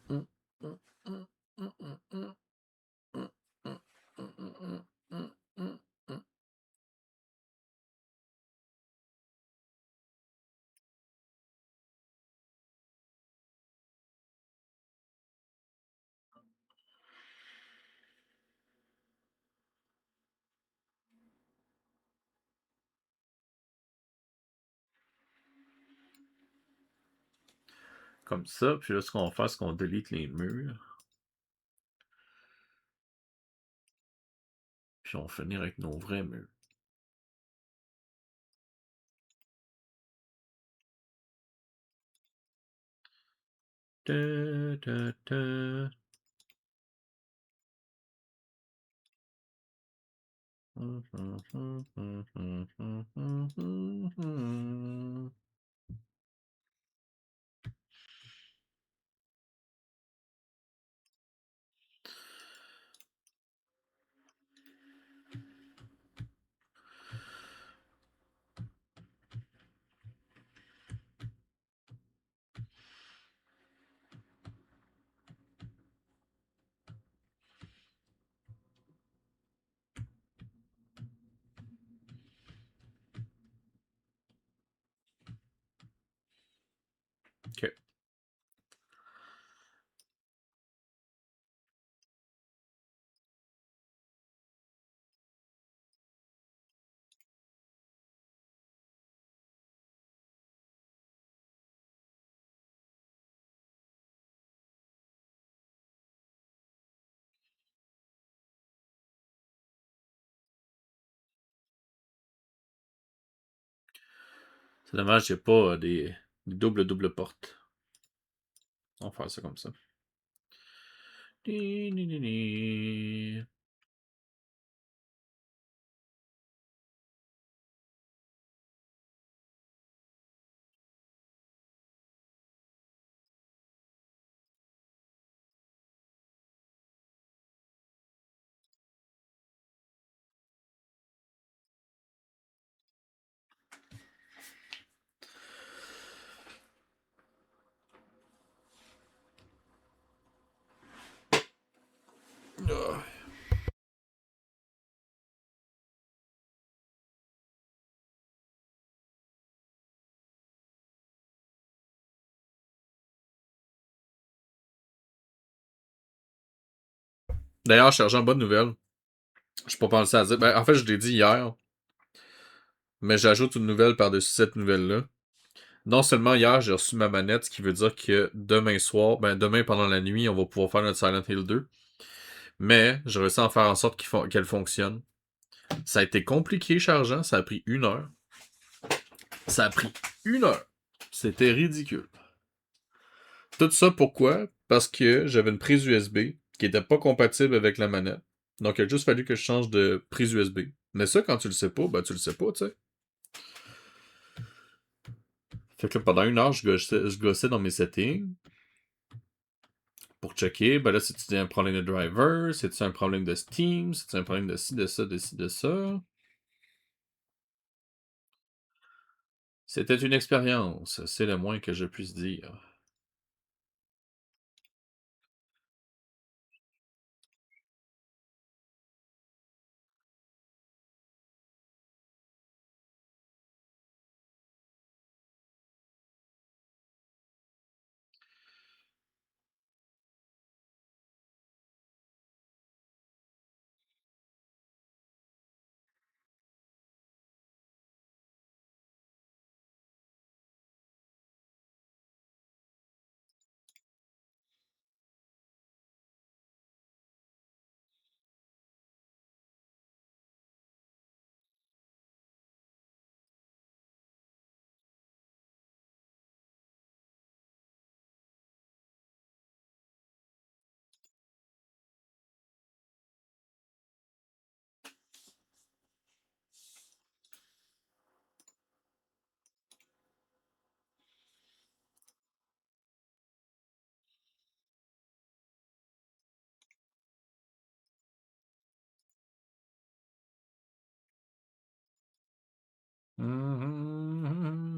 A: Hum, hum, hum, hum, hum, hum, hum, hum, hum, hum, hum, hum, hum. Comme ça, puis là, ce qu'on va faire, c'est qu'on delete les murs. Puis on va finir avec nos vrais murs. Ta, ta, ta. Hum, hum, hum, hum, hum, hum, hum, hum, hum. Ok. C'est dommage, j'ai pas des double portes. On va faire ça comme ça. Ni, ni, ni, ni. Ah. D'ailleurs, cherchant bonne nouvelle, je suis pas pensé à dire. Ben, en fait, je l'ai dit hier, mais j'ajoute une nouvelle par-dessus cette nouvelle-là. Non seulement hier, j'ai reçu ma manette, ce qui veut dire que demain soir, ben demain pendant la nuit, on va pouvoir faire notre Silent Hill 2. Mais j'ai réussi à en faire en sorte qu'elle fonctionne. Ça a été compliqué, chargeant, ça a pris 1 heure. Ça a pris 1 heure. C'était ridicule. Tout ça pourquoi? Parce que j'avais une prise USB qui était pas compatible avec la manette. Donc il a juste fallu que je change de prise USB. Mais ça, quand tu le sais pas, ben tu le sais pas, tu sais. Fait que là, pendant 1 heure, je gossais dans mes settings pour checker. Ben là, c'est-tu un problème de driver? C'est-tu un problème de Steam? C'est-tu un problème de ci, de ça, de ci, de ça? C'était une expérience, c'est le moins que je puisse dire. Mhm.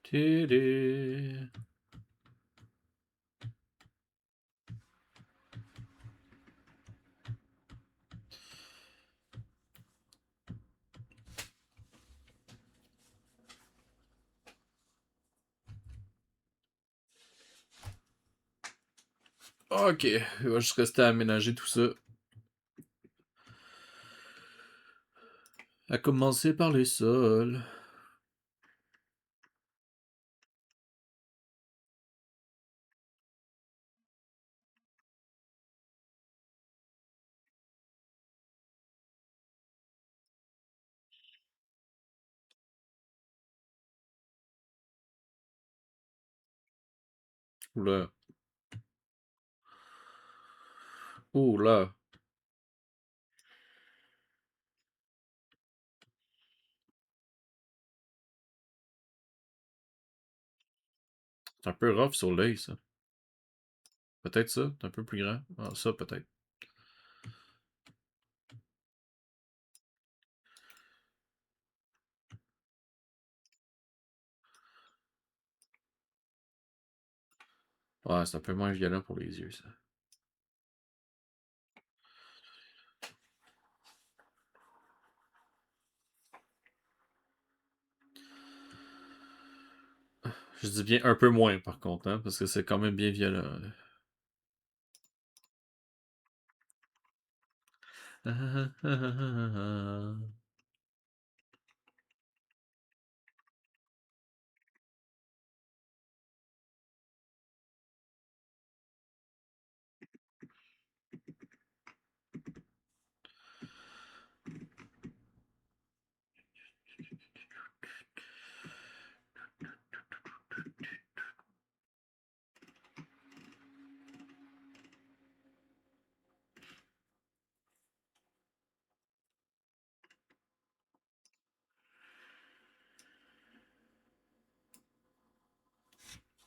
A: Tédé. Ok, il va juste rester à aménager tout ça. À commencer par les sols. Oula. Oula. C'est un peu rough sur l'œil, ça. Peut-être ça, c'est un peu plus grand. Ah, ça, peut-être. Ouais, c'est un peu moins violent pour les yeux, ça. Je dis bien un peu moins, par contre, hein, parce que c'est quand même bien violent.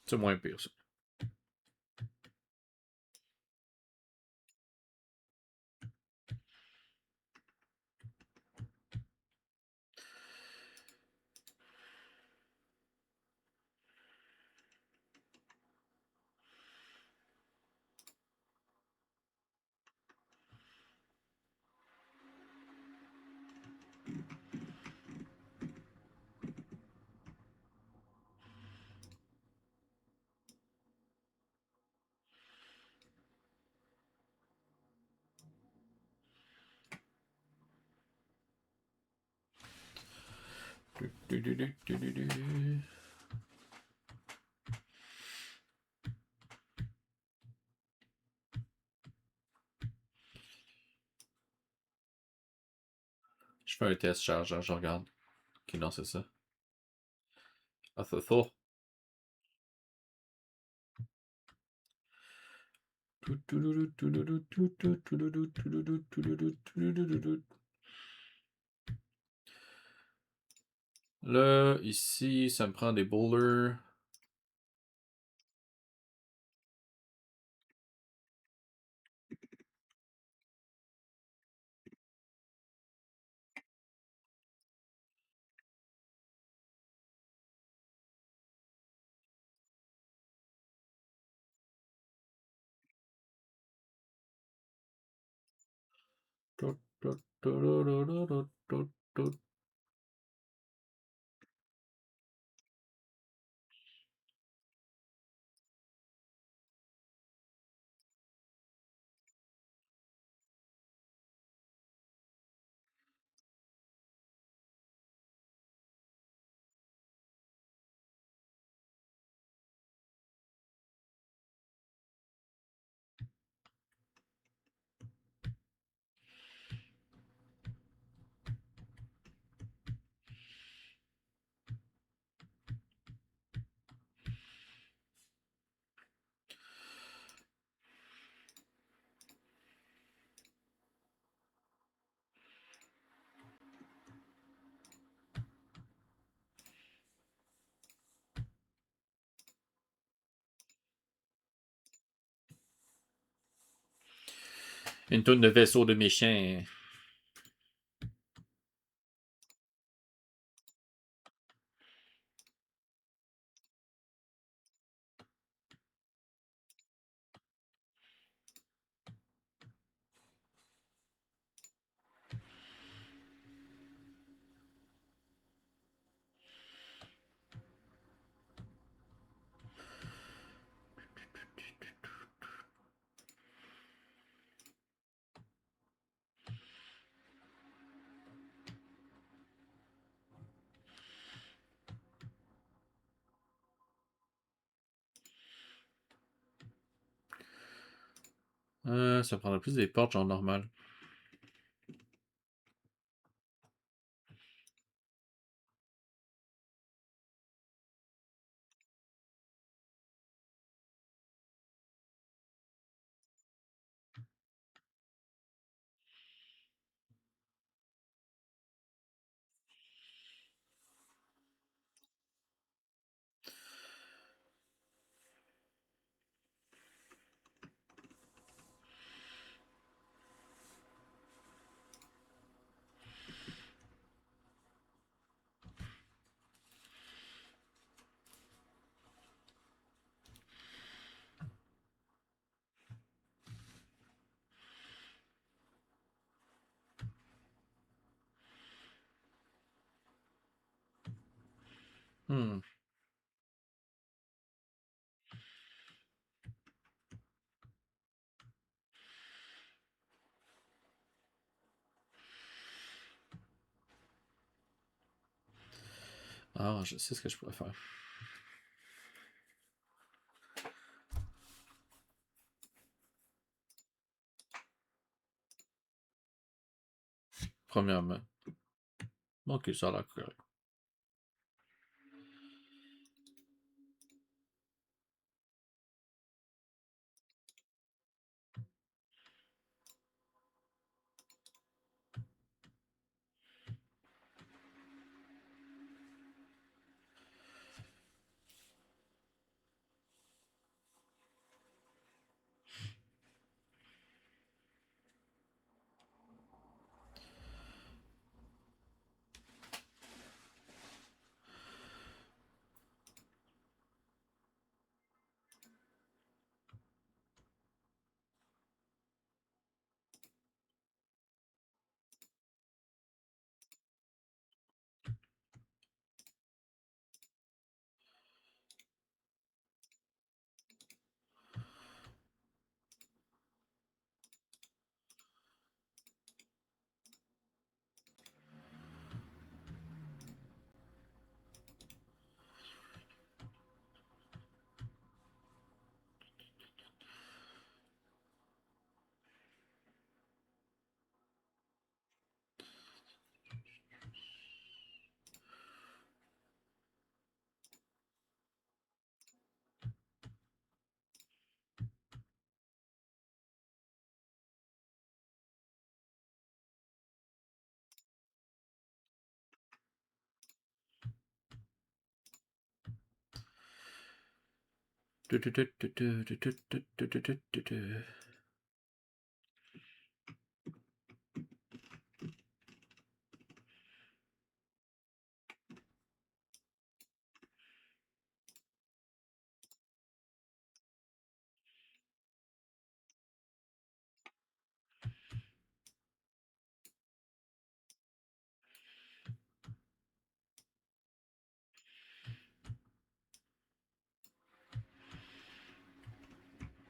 A: C'est moins pire, ça. Je fais un test, je regarde. Ok, non, c'est ça. Ah, c'est ça. Là, ici, ça me prend des bowlers. Une tourne de vaisseau de méchants. Ça prendrait plus des portes, genre normal. Hmm. Ah, je sais ce que je pourrais faire. Premièrement. Ok, ça a l'air correct.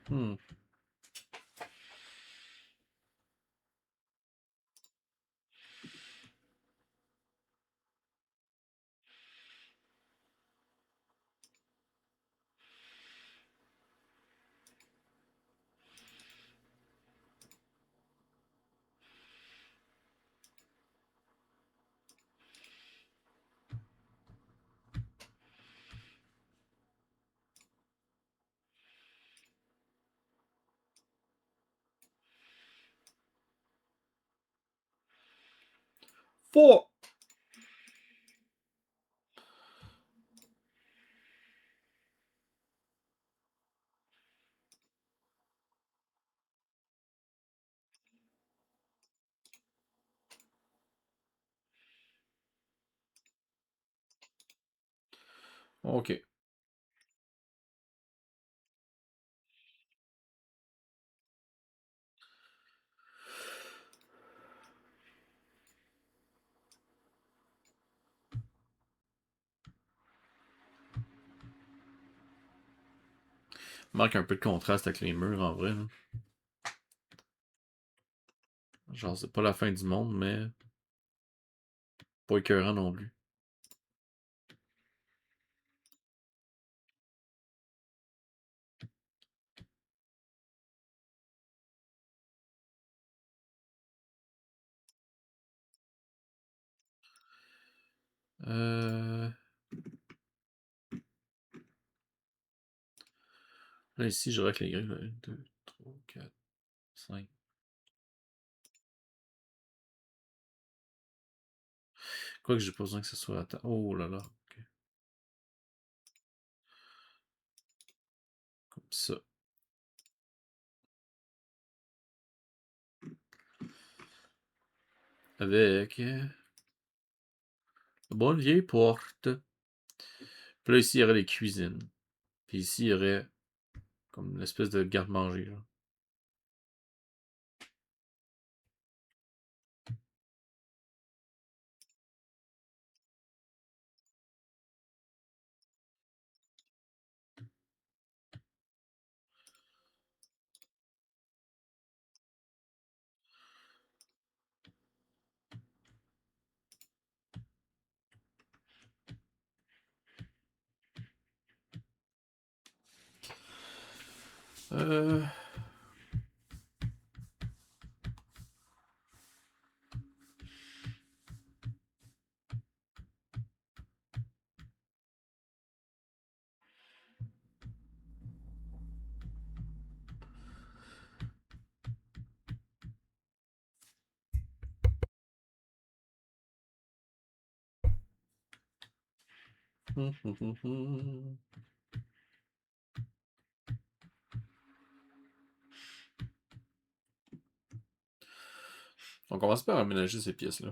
A: Hmm. Four. OK. Manque un peu de contraste avec les murs en vrai. Là. Genre, c'est pas la fin du monde, mais pas écœurant non plus. Euh... Là, ici, je dirais que les grilles, 1, 2, 3, 4, 5. Quoique j'ai pas besoin que ce soit à oh là là. Ok. Comme ça. Avec une bonne vieille porte. Puis là, ici, il y aurait les cuisines. Puis ici, il y aurait comme une espèce de garde-manger. Euh... On commence par aménager ces pièces-là.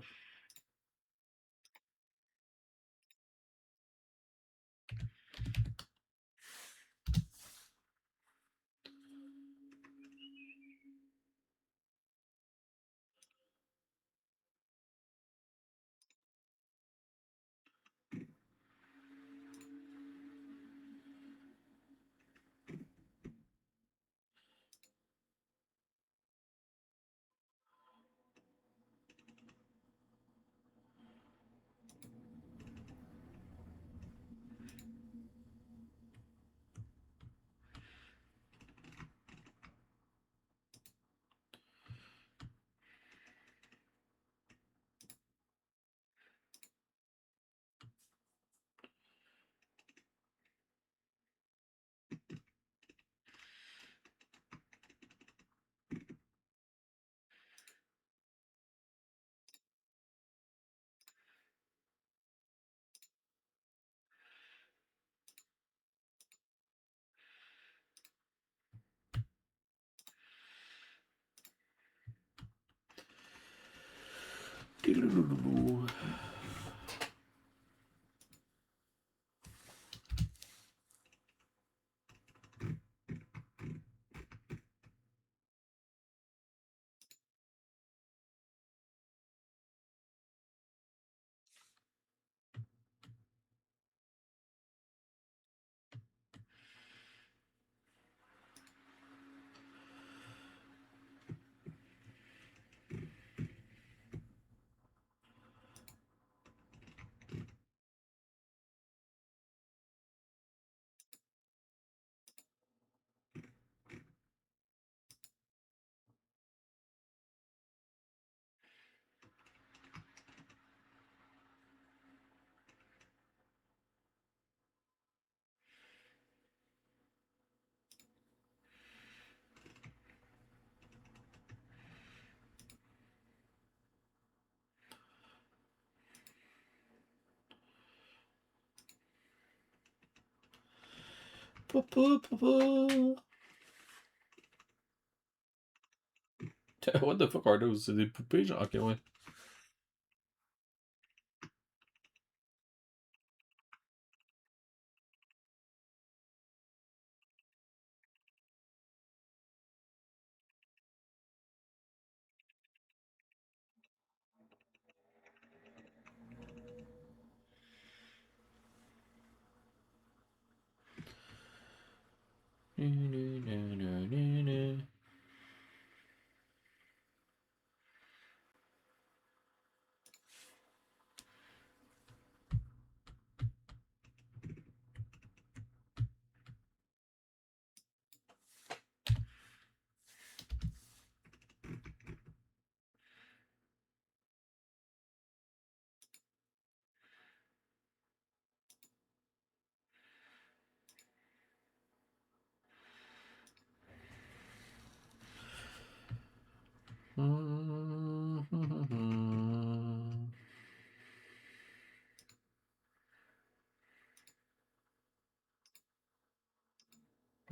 A: What the fuck are those? C'est des poupées, genre? Ok, ouais.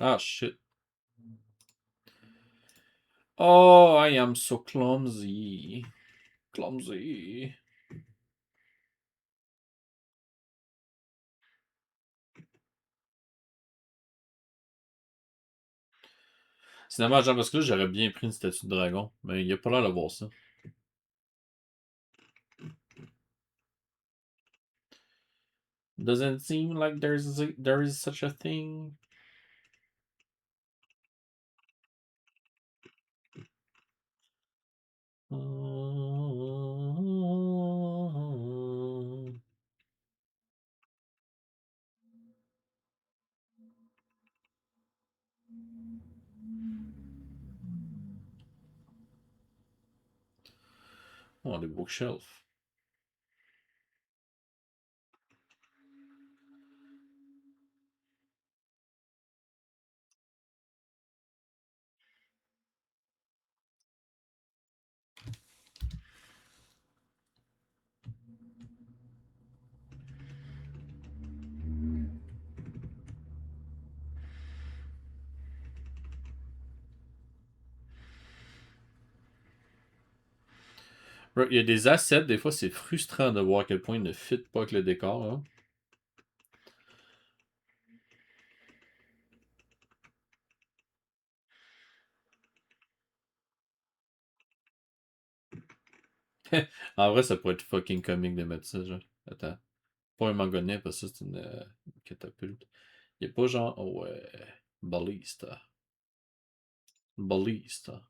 A: Ah, shit. Oh, I am so clumsy. Clumsy. C'est dommage, genre, parce que là, j'aurais bien pris une statue de dragon. Mais il a pas l'air d'avoir ça. Doesn't seem like there is such a thing. Oh, des bookshelves. Bro, il y a des assets, des fois, c'est frustrant de voir à quel point ils ne fit pas avec le décor. Hein. En vrai, ça pourrait être fucking comique de mettre ça, genre. Attends. Pas un mangonnet, parce que ça, c'est une catapulte. Il n'y a pas genre. Oh, ouais. Ballista. Ballista.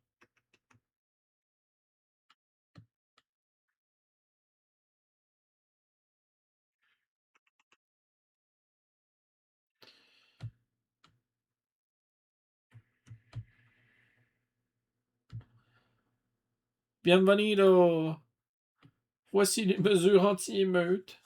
A: Bienvenido! Voici les mesures anti-émeute.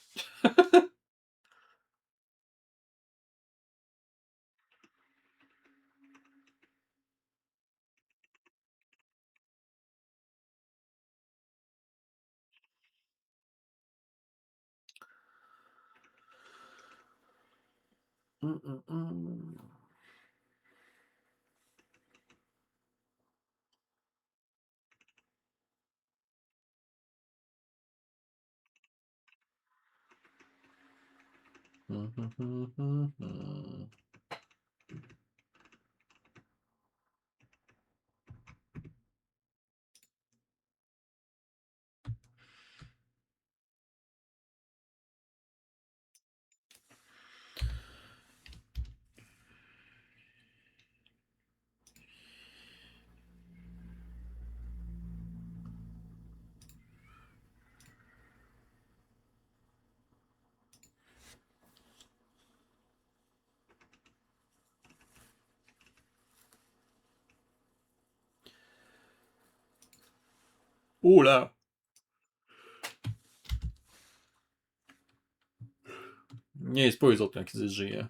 A: Oh là! C'est pas eux autres quand ils disent géant.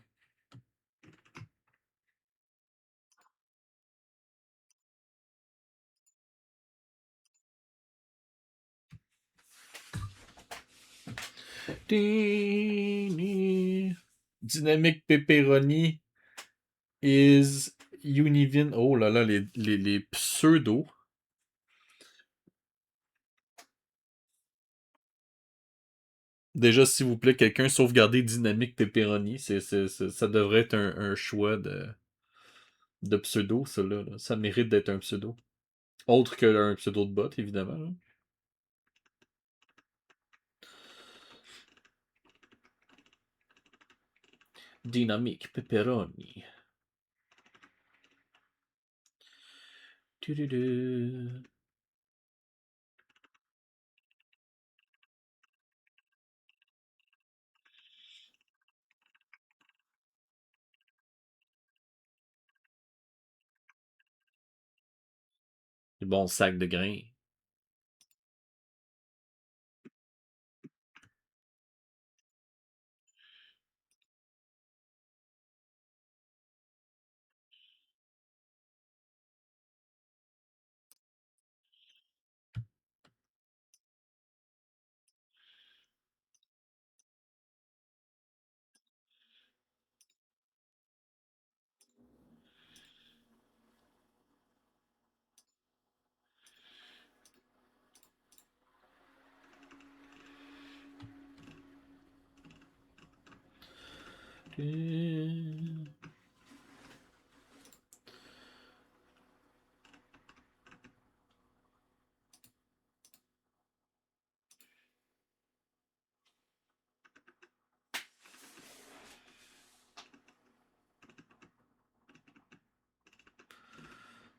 A: Dynamic Pepperoni is Univin. Oh là là, les pseudos. Déjà, s'il vous plaît, quelqu'un sauvegarder Dynamic Pepperoni. Ça devrait être un choix de pseudo, ça là. Ça mérite d'être un pseudo. Autre qu'un pseudo de bot, évidemment, là. Dynamic Pepperoni. Tududu. Des bons sacs de grains.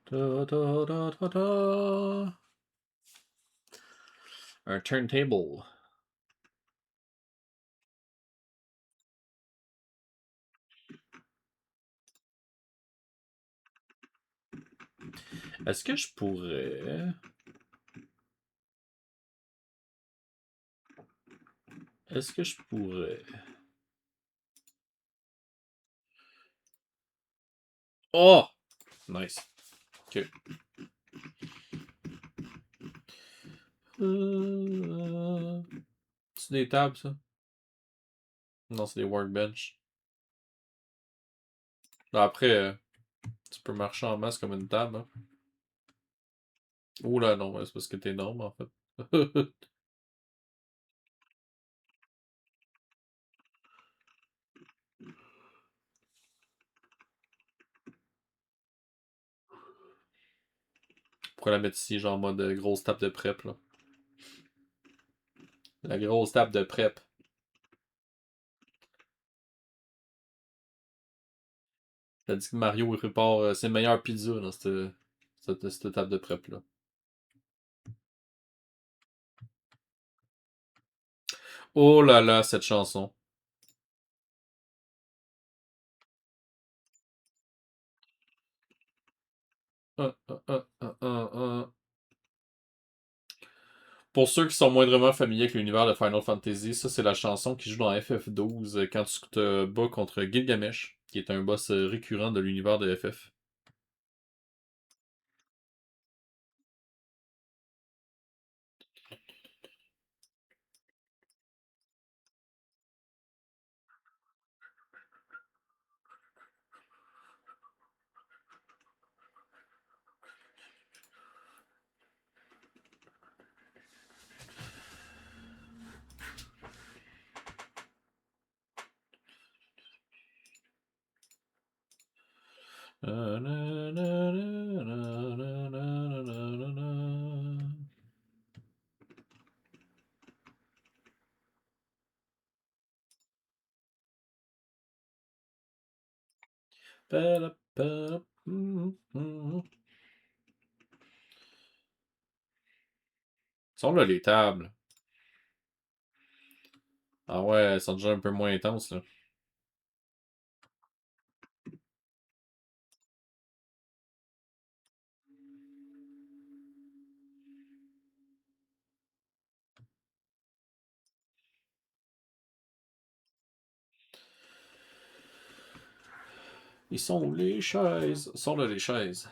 A: Da, da, da, da, da. Un turntable. Est-ce que je pourrais. Est-ce que je pourrais. Oh! Nice. Ok. C'est des tables, ça? Non, c'est des workbench. Après, tu peux marcher en masse comme une table. Hein. Oula, non, c'est parce que t'es énorme, en fait. Pourquoi la mettre ici, genre en mode grosse table de prep, là? La grosse table de prep. T'as dit que Mario il répare ses meilleures pizzas dans cette table de prep, là. Oh là là, cette chanson. Ah, ah, ah, ah, ah, ah. Pour ceux qui sont moindrement familiers avec l'univers de Final Fantasy, ça c'est la chanson qui joue dans FF12 quand tu te bats contre Gilgamesh, qui est un boss récurrent de l'univers de FF. Sont là les tables. Ah ouais, elles sont déjà un peu moins intenses là. Ils sont où les chaises? Sont là les chaises.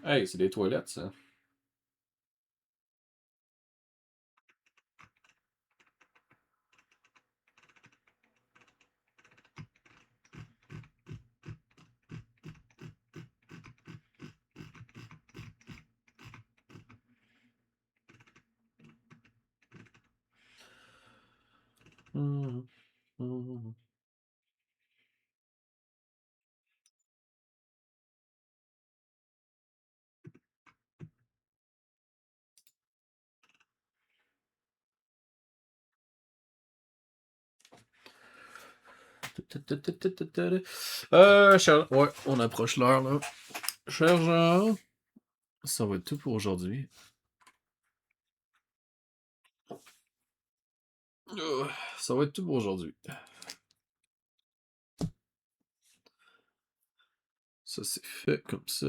A: Hey, c'est des toilettes ça. Ouais, on approche l'heure là. Cher Jean, ça va être tout pour aujourd'hui. Ça va être tout pour aujourd'hui. Ça c'est fait comme ça.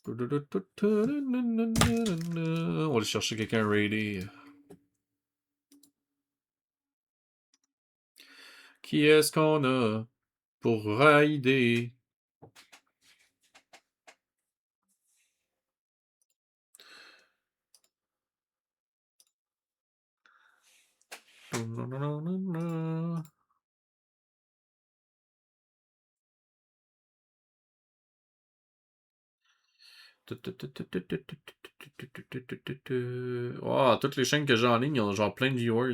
A: On va aller chercher quelqu'un ready. Qui est-ce qu'on a pour raider? Oh, toutes les chaînes que j'ai en ligne, ils ont genre plein de viewers.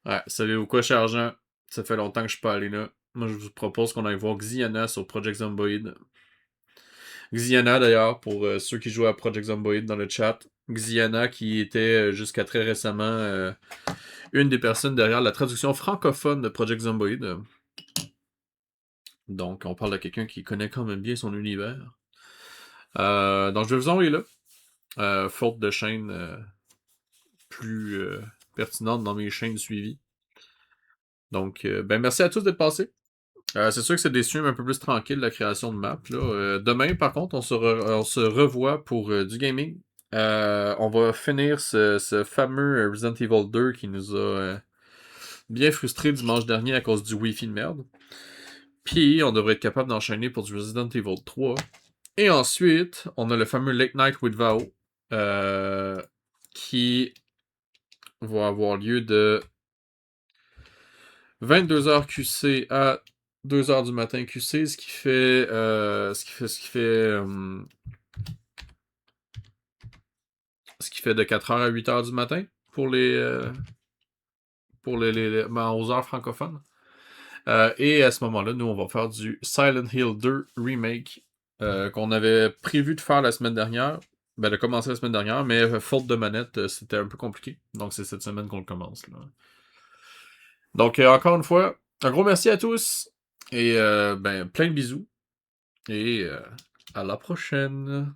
A: Ouais, salut ou quoi, cher Jean? Ça fait longtemps que je suis pas allé là. Moi, je vous propose qu'on aille voir Xiana sur Project Zomboid. Xiana, d'ailleurs, pour ceux qui jouent à Project Zomboid dans le chat. Xiana, qui était jusqu'à très récemment une des personnes derrière la traduction francophone de Project Zomboid. Donc, on parle de quelqu'un qui connaît quand même bien son univers. Donc, je vais vous envoyer là. Faute de chaîne plus pertinente dans mes chaînes suivies. Donc, ben merci à tous d'être passés. C'est sûr que c'est des streams un peu plus tranquilles, la création de maps. Là. Demain, par contre, on se revoit pour du gaming. On va finir ce fameux Resident Evil 2 qui nous a bien frustrés dimanche dernier à cause du Wi-Fi de merde. Puis, on devrait être capable d'enchaîner pour du Resident Evil 3. Et ensuite, on a le fameux Late Night with Vao qui va avoir lieu de 22h QC à 2h du matin QC, ce qui fait de 4h à 8h du matin pour aux heures francophones. Et à ce moment-là, nous, on va faire du Silent Hill 2 Remake qu'on avait prévu de faire la semaine dernière. Ben, de commencer la semaine dernière, mais faute de manette, c'était un peu compliqué. Donc, c'est cette semaine qu'on le commence. Là. Donc, encore une fois, un gros merci à tous. Et ben, plein de bisous. Et à la prochaine.